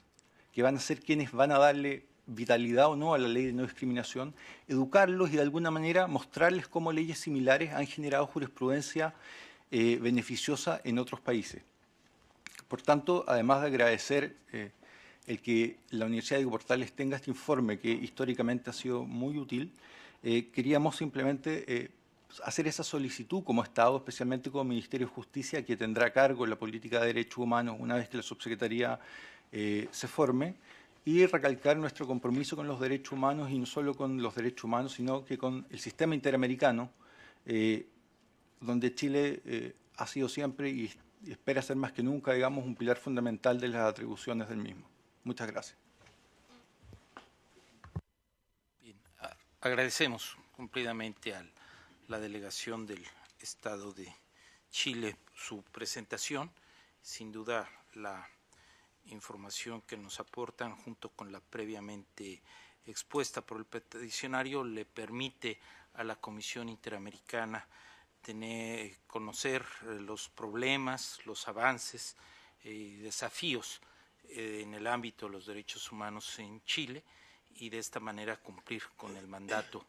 que van a ser quienes van a darle vitalidad o no a la ley de no discriminación, educarlos y de alguna manera mostrarles cómo leyes similares han generado jurisprudencia beneficiosa en otros países. Por tanto, además de agradecer el que la Universidad Diego Portales tenga este informe, que históricamente ha sido muy útil, queríamos simplemente hacer esa solicitud como Estado, especialmente como Ministerio de Justicia, que tendrá a cargo la política de derechos humanos una vez que la subsecretaría se forme, y recalcar nuestro compromiso con los derechos humanos, y no solo con los derechos humanos, sino que con el sistema interamericano, donde Chile ha sido siempre y espera ser más que nunca, digamos, un pilar fundamental de las atribuciones del mismo. Muchas gracias. Bien, agradecemos cumplidamente a la delegación del Estado de Chile su presentación. Sin duda, la información que nos aportan junto con la previamente expuesta por el peticionario le permite a la Comisión Interamericana conocer los problemas, los avances y desafíos en el ámbito de los derechos humanos en Chile y de esta manera cumplir con el mandato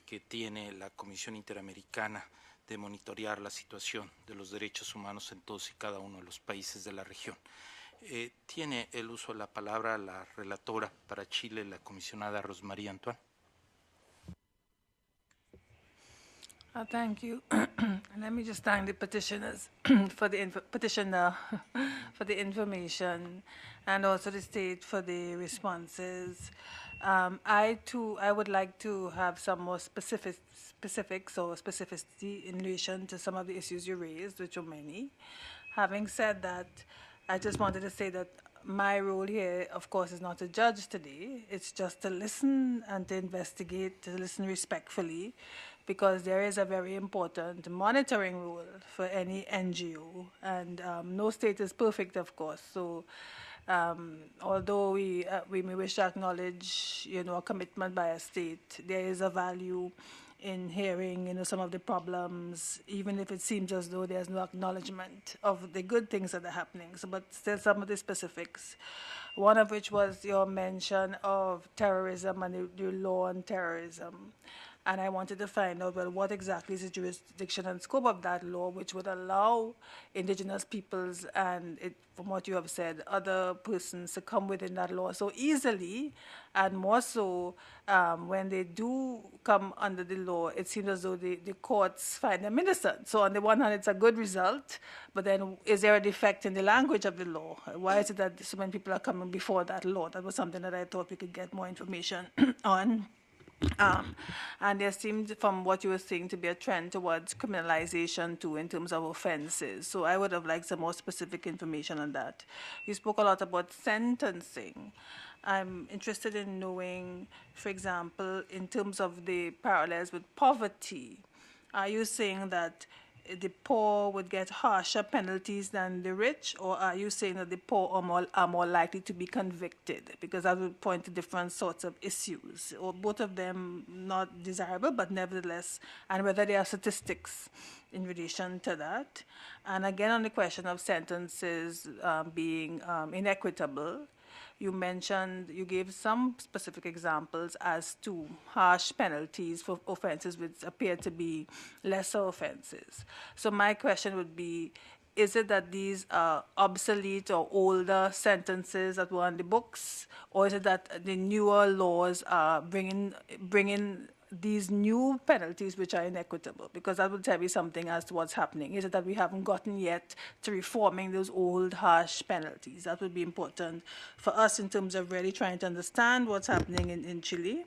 que tiene la Comisión Interamericana de monitorear la situación de los derechos humanos en todos y cada uno de los países de la región. Tiene el uso de la palabra la relatora para Chile, la comisionada Rosmarie Antoine. Thank you. Let me just thank the petitioners for the petitioner for the information, and also the state for the responses. I would like to have some more specifics or specificity in relation to some of the issues you raised, which are many. Having said that, I just wanted to say that my role here, of course, is not to judge today. It's just to listen and to investigate, to listen respectfully, because there is a very important monitoring role for any NGO. And no state is perfect, of course. So although we may wish to acknowledge, a commitment by a state, there is a value in hearing, some of the problems, even if it seems as though there's no acknowledgement of the good things that are happening. So, but still some of the specifics. One of which was your mention of terrorism and the law on terrorism. And I wanted to find out, well, what exactly is the jurisdiction and scope of that law, which would allow indigenous peoples and, from what you have said, other persons to come within that law so easily, and more so when they do come under the law, it seems as though the courts find them innocent. So on the one hand, it's a good result, but then is there a defect in the language of the law? Why is it that so many people are coming before that law? That was something that I thought we could get more information on. And there seemed, from what you were saying, to be a trend towards criminalization too in terms of offenses. So I would have liked some more specific information on that. You spoke a lot about sentencing. I'm interested in knowing, for example, in terms of the parallels with poverty, are you saying that the poor would get harsher penalties than the rich, or are you saying that the poor are more likely to be convicted? Because that would point to different sorts of issues, or both of them not desirable, but nevertheless, and whether there are statistics in relation to that. And again, on the question of sentences being inequitable, you gave some specific examples as to harsh penalties for offenses which appear to be lesser offenses. So my question would be, is it that these are obsolete or older sentences that were on the books, or is it that the newer laws are bringing these new penalties which are inequitable? Because that would tell me something as to what's happening. Is it that we haven't gotten yet to reforming those old harsh penalties? That would be important for us in terms of really trying to understand what's happening in Chile.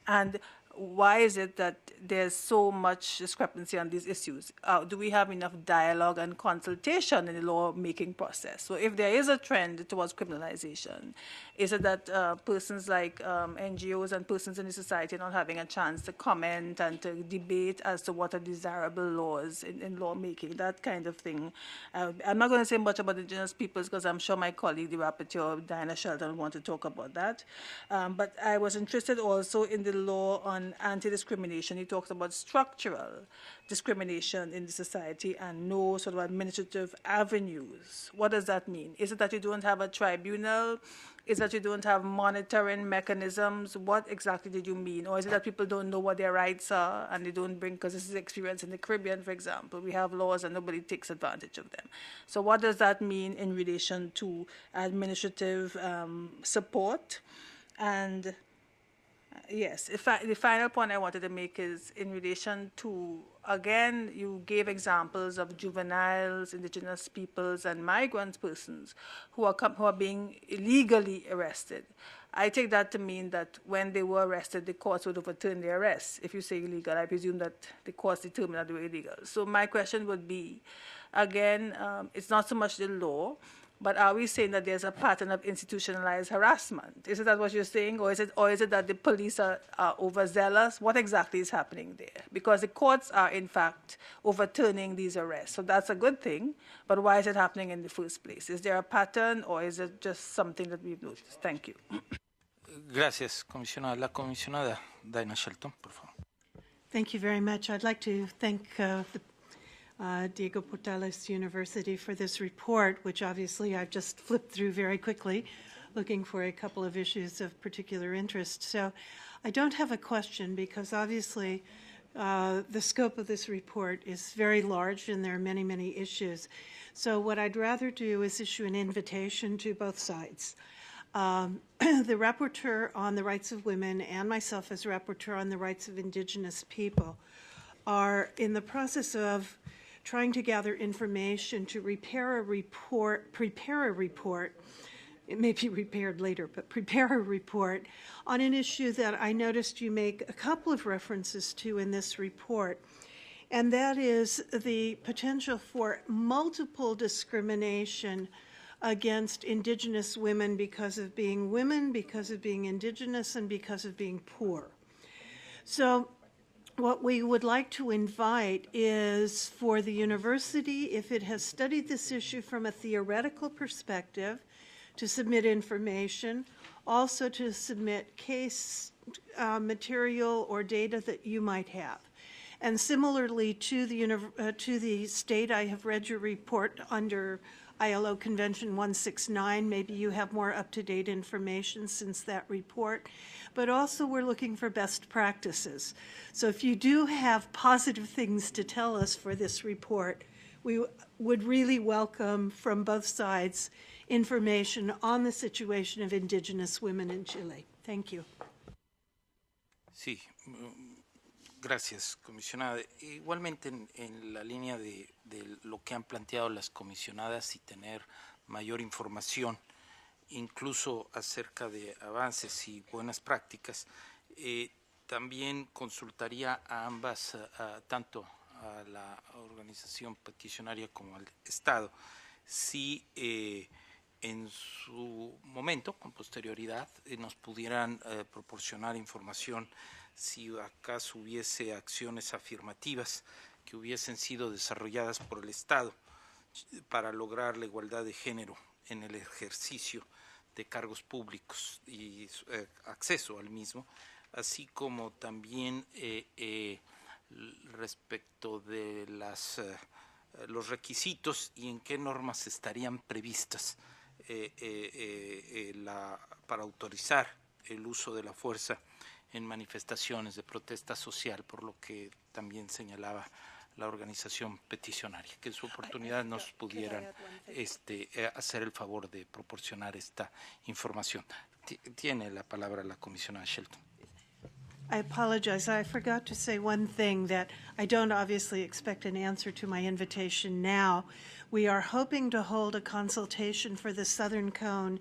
And why is it that there's so much discrepancy on these issues? Do we have enough dialogue and consultation in the lawmaking process? So if there is a trend towards criminalization, is it that persons like NGOs and persons in the society are not having a chance to comment and to debate as to what are desirable laws in lawmaking, that kind of thing? I'm not going to say much about indigenous peoples because I'm sure my colleague, the rapporteur, Diana Shelton, will want to talk about that. But I was interested also in the law on anti-discrimination. He talks about structural discrimination in the society and no sort of administrative avenues. What does that mean? Is it that you don't have a tribunal? Is it that you don't have monitoring mechanisms? What exactly did you mean? Or is it that people don't know what their rights are and they don't bring, because this is experience in the Caribbean, for example, we have laws and nobody takes advantage of them. So what does that mean in relation to administrative support? And yes, the final point I wanted to make is in relation to, again, you gave examples of juveniles, indigenous peoples, and migrant persons who are being illegally arrested. I take that to mean that when they were arrested, the courts would overturn their arrests. If you say illegal, I presume that the courts determined that they were illegal. So my question would be, again, it's not so much the law, but are we saying that there's a pattern of institutionalized harassment? Is it that what you're saying, or is it that the police are overzealous? What exactly is happening there? Because the courts are, in fact, overturning these arrests. So that's a good thing, but why is it happening in the first place? Is there a pattern, or is it just something that we've noticed? Thank you. Gracias, comisionada. La comisionada Diana Shelton, por favor. Thank you very much. I'd like to thank Diego Portales University for this report, which obviously I've just flipped through very quickly, looking for a couple of issues of particular interest. So I don't have a question because obviously the scope of this report is very large and there are many, many issues. So what I'd rather do is issue an invitation to both sides. The rapporteur on the rights of women and myself as rapporteur on the rights of indigenous people are in the process of trying to gather information to prepare a report. It may be repaired later, but prepare a report on an issue that I noticed you make a couple of references to in this report, and that is the potential for multiple discrimination against indigenous women because of being women, because of being indigenous, and because of being poor. So what we would like to invite is for the university, if it has studied this issue from a theoretical perspective, to submit information, also to submit case material or data that you might have. And similarly to the state, I have read your report under ILO Convention 169. Maybe you have more up-to-date information since that report. But also we're looking for best practices. So if you do have positive things to tell us for this report, we would really welcome from both sides information on the situation of indigenous women in Chile. Thank you. Sí, gracias, comisionada. Igualmente en la línea de lo que han planteado las comisionadas y tener mayor información, incluso acerca de avances y buenas prácticas, también consultaría a ambas, tanto a la organización peticionaria como al Estado, si en su momento, con posterioridad, nos pudieran proporcionar información si acaso hubiese acciones afirmativas que hubiesen sido desarrolladas por el Estado para lograr la igualdad de género en el ejercicio de cargos públicos y acceso al mismo, así como también respecto de los requisitos y en qué normas estarían previstas para autorizar el uso de la fuerza en manifestaciones de protesta social, por lo que también señalaba la organización peticionaria, que en su oportunidad nos pudieran hacer el favor de proporcionar esta información. Tiene la palabra la comisionada Shelton. I apologize. I forgot to say one thing, that I don't obviously expect an answer to my invitation now. We are hoping to hold a consultation for the Southern Cone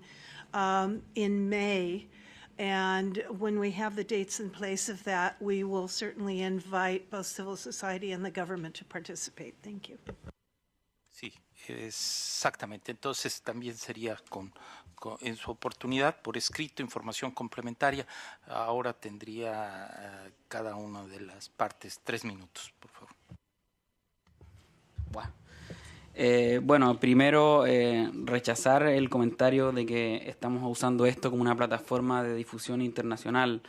in May. And when we have the dates in place of that, we will certainly invite both civil society and the government to participate. Thank you. Sí, exactamente. Entonces también sería en su oportunidad, por escrito, información complementaria. Ahora tendría cada una de las partes 3 minutos, por favor. Bueno, primero rechazar el comentario de que estamos usando esto como una plataforma de difusión internacional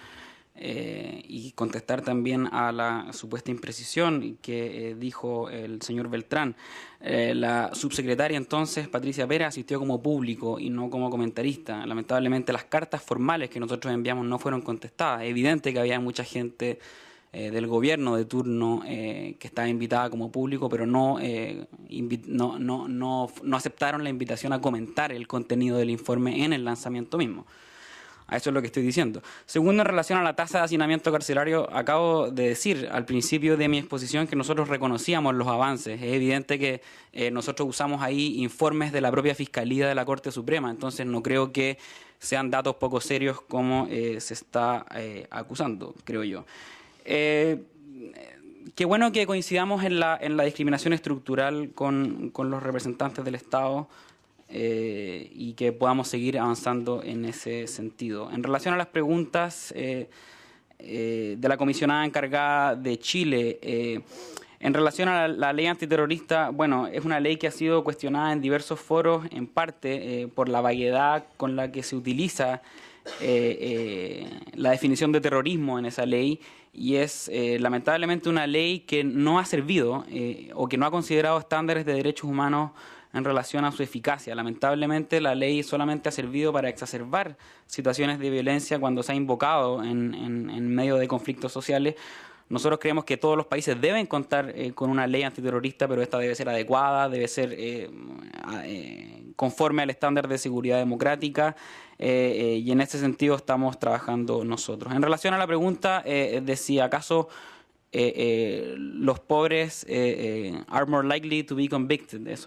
y contestar también a la supuesta imprecisión que dijo el señor Beltrán. La subsecretaria entonces, Patricia Pérez, asistió como público y no como comentarista. Lamentablemente las cartas formales que nosotros enviamos no fueron contestadas. Es evidente que había mucha gente del gobierno de turno que estaba invitada como público, pero no aceptaron la invitación a comentar el contenido del informe en el lanzamiento mismo. A eso es lo que estoy diciendo. Segundo, en relación a la tasa de hacinamiento carcelario, acabo de decir al principio de mi exposición que nosotros reconocíamos los avances. Es evidente que nosotros usamos ahí informes de la propia Fiscalía de la Corte Suprema, entonces no creo que sean datos poco serios como se está acusando, creo yo. Qué bueno que coincidamos en la discriminación estructural con los representantes del Estado y que podamos seguir avanzando en ese sentido. En relación a las preguntas de la comisionada encargada de Chile, en relación a la ley antiterrorista, bueno, es una ley que ha sido cuestionada en diversos foros, en parte por la vaguedad con la que se utiliza la definición de terrorismo en esa ley, y es lamentablemente una ley que no ha servido o que no ha considerado estándares de derechos humanos en relación a su eficacia. Lamentablemente la ley solamente ha servido para exacerbar situaciones de violencia cuando se ha invocado en medio de conflictos sociales. Nosotros creemos que todos los países deben contar con una ley antiterrorista, pero esta debe ser adecuada, debe ser conforme al estándar de seguridad democrática, y en ese sentido estamos trabajando nosotros. En relación a la pregunta de si acaso los pobres are more likely to be convicted,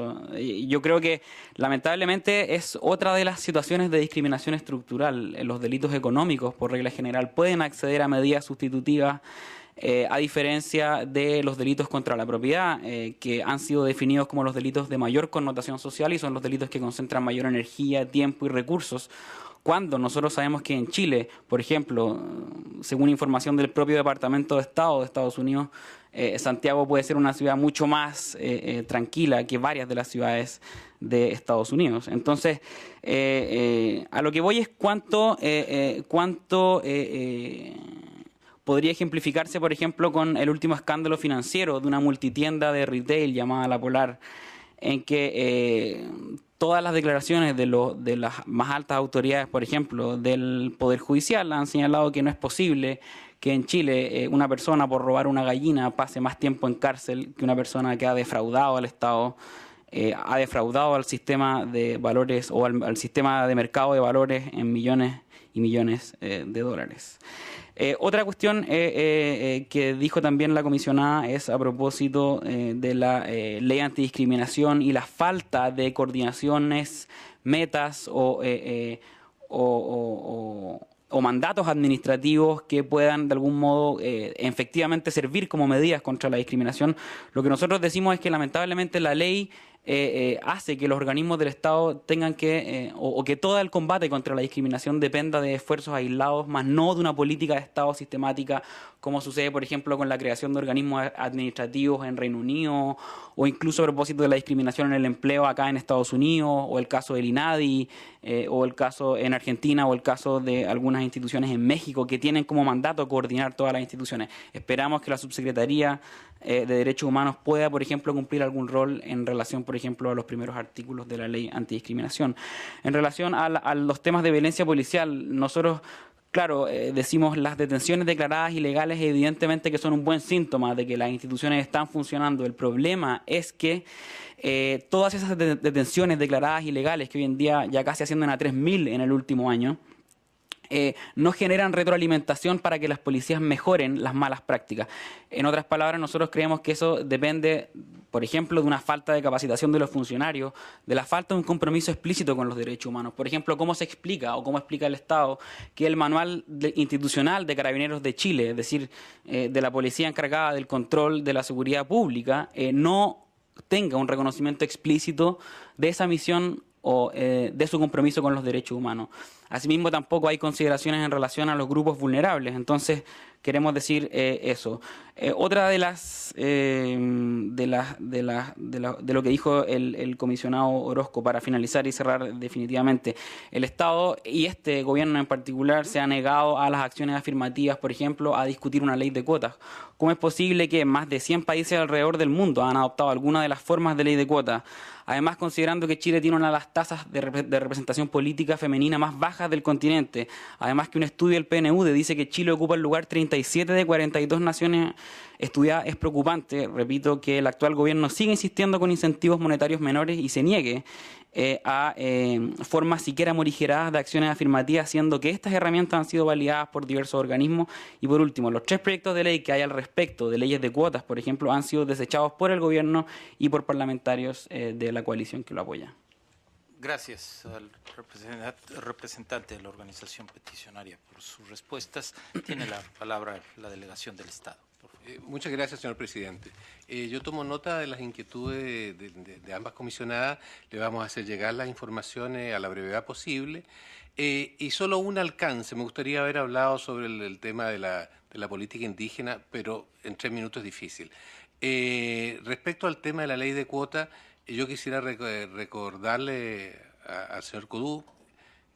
yo creo que lamentablemente es otra de las situaciones de discriminación estructural. Los delitos económicos, por regla general, pueden acceder a medidas sustitutivas, a diferencia de los delitos contra la propiedad, que han sido definidos como los delitos de mayor connotación social y son los delitos que concentran mayor energía, tiempo y recursos. Cuando nosotros sabemos que en Chile, por ejemplo, según información del propio Departamento de Estado de Estados Unidos, Santiago puede ser una ciudad mucho más tranquila que varias de las ciudades de Estados Unidos. Entonces, a lo que voy es cuánto podría ejemplificarse, por ejemplo, con el último escándalo financiero de una multitienda de retail llamada La Polar, en que todas las declaraciones de las más altas autoridades, por ejemplo, del Poder Judicial, han señalado que no es posible que en Chile una persona por robar una gallina pase más tiempo en cárcel que una persona que ha defraudado al Estado, ha defraudado al sistema de valores o al sistema de mercado de valores en millones y millones de dólares. Otra cuestión que dijo también la comisionada es a propósito de la ley antidiscriminación y la falta de coordinaciones, metas o mandatos administrativos que puedan de algún modo efectivamente servir como medidas contra la discriminación. Lo que nosotros decimos es que lamentablemente la ley hace que los organismos del Estado tengan que, o que todo el combate contra la discriminación dependa de esfuerzos aislados, más no de una política de Estado sistemática, como sucede, por ejemplo, con la creación de organismos administrativos en Reino Unido, o incluso a propósito de la discriminación en el empleo acá en Estados Unidos, o el caso del INADI, o el caso en Argentina, o el caso de algunas instituciones en México, que tienen como mandato coordinar todas las instituciones. Esperamos que la Subsecretaría de Derechos Humanos pueda, por ejemplo, cumplir algún rol en relación, por ejemplo, a los primeros artículos de la ley antidiscriminación. En relación a los temas de violencia policial, nosotros, claro, decimos las detenciones declaradas ilegales evidentemente que son un buen síntoma de que las instituciones están funcionando. El problema es que todas esas detenciones declaradas ilegales, que hoy en día ya casi ascienden a 3.000 en el último año, no generan retroalimentación para que las policías mejoren las malas prácticas. En otras palabras, nosotros creemos que eso depende, por ejemplo, de una falta de capacitación de los funcionarios, de la falta de un compromiso explícito con los derechos humanos. Por ejemplo, cómo se explica o cómo explica el Estado que el manual institucional de Carabineros de Chile, es decir, de la policía encargada del control de la seguridad pública, no tenga un reconocimiento explícito de esa misión o de su compromiso con los derechos humanos. Asimismo, tampoco hay consideraciones en relación a los grupos vulnerables. Entonces, queremos decir eso. Otra de lo que dijo el comisionado Orozco, para finalizar y cerrar definitivamente, el Estado y este gobierno en particular se ha negado a las acciones afirmativas, por ejemplo, a discutir una ley de cuotas. ¿Cómo es posible que más de 100 países alrededor del mundo han adoptado alguna de las formas de ley de cuotas? Además, considerando que Chile tiene una de las tasas de representación política femenina más bajas del continente, además que un estudio del PNUD dice que Chile ocupa el lugar 37 de 42 naciones estudiadas, es preocupante. Repito que el actual gobierno sigue insistiendo con incentivos monetarios menores y se niegue a formas siquiera morigeradas de acciones afirmativas, siendo que estas herramientas han sido validadas por diversos organismos. Y por último, los 3 proyectos de ley que hay al respecto de leyes de cuotas, por ejemplo, han sido desechados por el gobierno y por parlamentarios de la coalición que lo apoya. Gracias al representante de la organización peticionaria por sus respuestas. Tiene la palabra la delegación del Estado. Muchas gracias, señor presidente. Yo tomo nota de las inquietudes de ambas comisionadas. Le vamos a hacer llegar las informaciones a la brevedad posible. Y solo un alcance. Me gustaría haber hablado sobre el tema de la política indígena, pero en 3 minutos es difícil. Respecto al tema de la ley de cuota, yo quisiera recordarle al señor Codú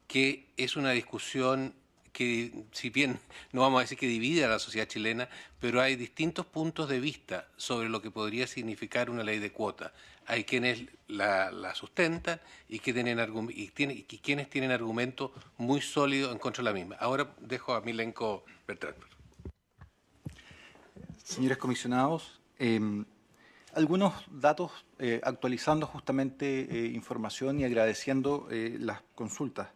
que es una discusión que, si bien no vamos a decir que divide a la sociedad chilena, pero hay distintos puntos de vista sobre lo que podría significar una ley de cuota. Hay quienes la sustentan y quienes tienen argumentos muy sólidos en contra de la misma. Ahora dejo a Milenko Bertrand. Señores comisionados, algunos datos actualizando justamente información y agradeciendo las consultas.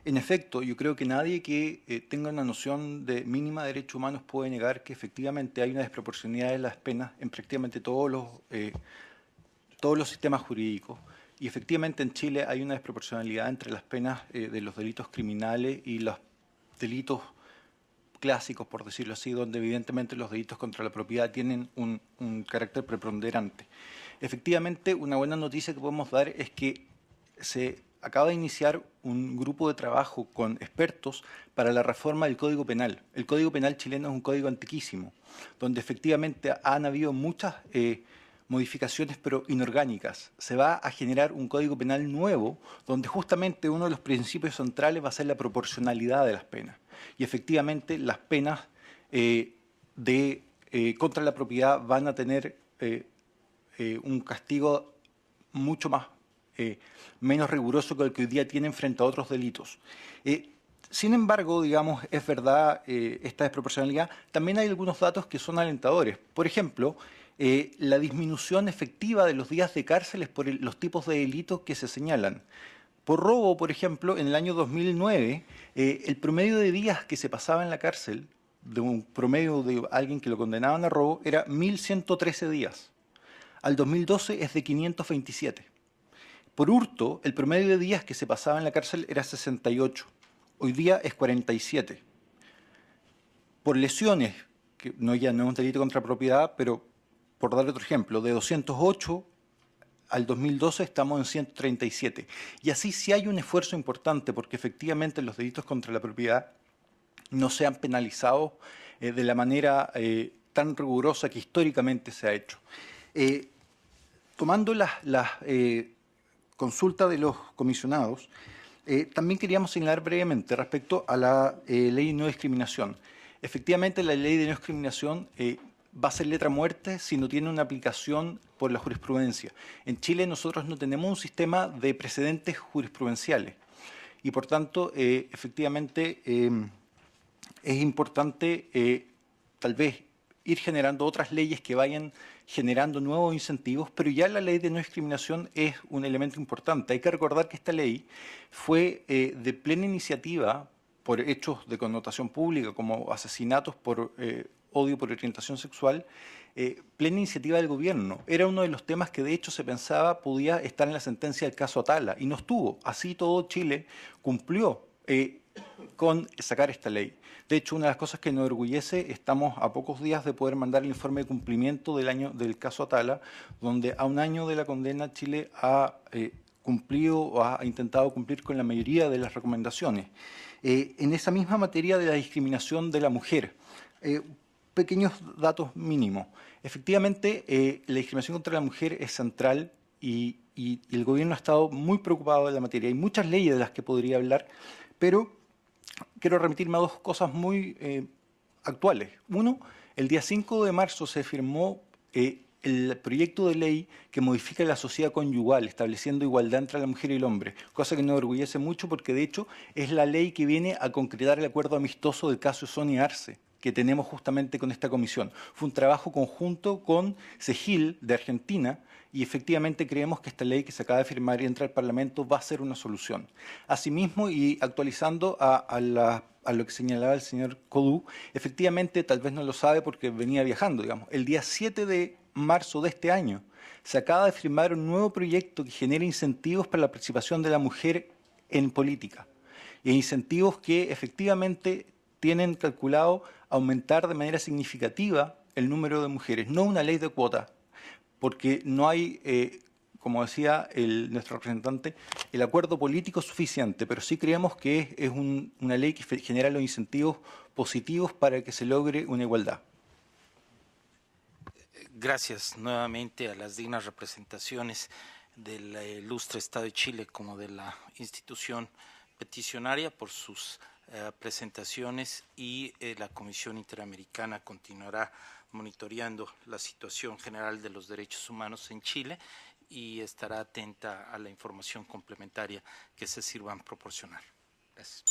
En efecto, yo creo que nadie que tenga una noción de mínima de derechos humanos puede negar que efectivamente hay una desproporcionalidad de las penas en prácticamente todos los sistemas jurídicos. Y efectivamente en Chile hay una desproporcionalidad entre las penas de los delitos criminales y los delitos clásicos, por decirlo así, donde evidentemente los delitos contra la propiedad tienen un carácter preponderante. Efectivamente, una buena noticia que podemos dar es que se acaba de iniciar un grupo de trabajo con expertos para la reforma del Código Penal. El Código Penal chileno es un código antiquísimo, donde efectivamente han habido muchas modificaciones, pero inorgánicas. Se va a generar un Código Penal nuevo, donde justamente uno de los principios centrales va a ser la proporcionalidad de las penas. Y efectivamente las penas contra la propiedad van a tener un castigo mucho menos riguroso que el que hoy día tienen frente a otros delitos. Sin embargo, digamos, es verdad esta desproporcionalidad. También hay algunos datos que son alentadores. Por ejemplo, la disminución efectiva de los días de cárceles por los tipos de delitos que se señalan. Por robo, por ejemplo, en el año 2009, el promedio de días que se pasaba en la cárcel, de un promedio de alguien que lo condenaban a robo, era 1.113 días. Al 2012 es de 527. Por hurto, el promedio de días que se pasaba en la cárcel era 68. Hoy día es 47. Por lesiones, que ya no es un delito contra propiedad, pero por dar otro ejemplo, de 208 al 2012 estamos en 137. Y así sí hay un esfuerzo importante porque efectivamente los delitos contra la propiedad no sean penalizados de la manera tan rigurosa que históricamente se ha hecho. Tomando las consultas de los comisionados, también queríamos señalar brevemente respecto a la ley de no discriminación. Efectivamente, la ley de no discriminación va a ser letra muerta si no tiene una aplicación por la jurisprudencia. En Chile nosotros no tenemos un sistema de precedentes jurisprudenciales y por tanto, efectivamente, es importante tal vez ir generando otras leyes que vayan generando nuevos incentivos, pero ya la ley de no discriminación es un elemento importante. Hay que recordar que esta ley fue de plena iniciativa por hechos de connotación pública como asesinatos por odio por orientación sexual, plena iniciativa del gobierno. Era uno de los temas que de hecho se pensaba podía estar en la sentencia del caso Atala y no estuvo. Así todo Chile cumplió con sacar esta ley. De hecho, una de las cosas que nos enorgullece, estamos a pocos días de poder mandar el informe de cumplimiento del caso Atala, donde a un año de la condena Chile ha cumplido o ha intentado cumplir con la mayoría de las recomendaciones. En esa misma materia de la discriminación de la mujer, pequeños datos mínimos. Efectivamente, la discriminación contra la mujer es central y el gobierno ha estado muy preocupado de la materia. Hay muchas leyes de las que podría hablar, pero quiero remitirme a dos cosas muy actuales. Uno, el día 5 de marzo se firmó el proyecto de ley que modifica la sociedad conyugal, estableciendo igualdad entre la mujer y el hombre, cosa que nos enorgullece mucho porque de hecho es la ley que viene a concretar el acuerdo amistoso del caso Sonia Arce, que tenemos justamente con esta comisión. Fue un trabajo conjunto con CEGIL de Argentina y efectivamente creemos que esta ley que se acaba de firmar y entra al Parlamento va a ser una solución. Asimismo, y actualizando a lo que señalaba el señor Codú, efectivamente, tal vez no lo sabe porque venía viajando, digamos, el día 7 de marzo de este año se acaba de firmar un nuevo proyecto que genera incentivos para la participación de la mujer en política. Y incentivos que efectivamente tienen calculado aumentar de manera significativa el número de mujeres, no una ley de cuota, porque no hay, como decía nuestro representante, el acuerdo político suficiente, pero sí creemos que es una ley que genera los incentivos positivos para que se logre una igualdad. Gracias nuevamente a las dignas representaciones del ilustre Estado de Chile como de la institución peticionaria por sus presentaciones y la Comisión Interamericana continuará monitoreando la situación general de los derechos humanos en Chile y estará atenta a la información complementaria que se sirvan proporcionar. Gracias.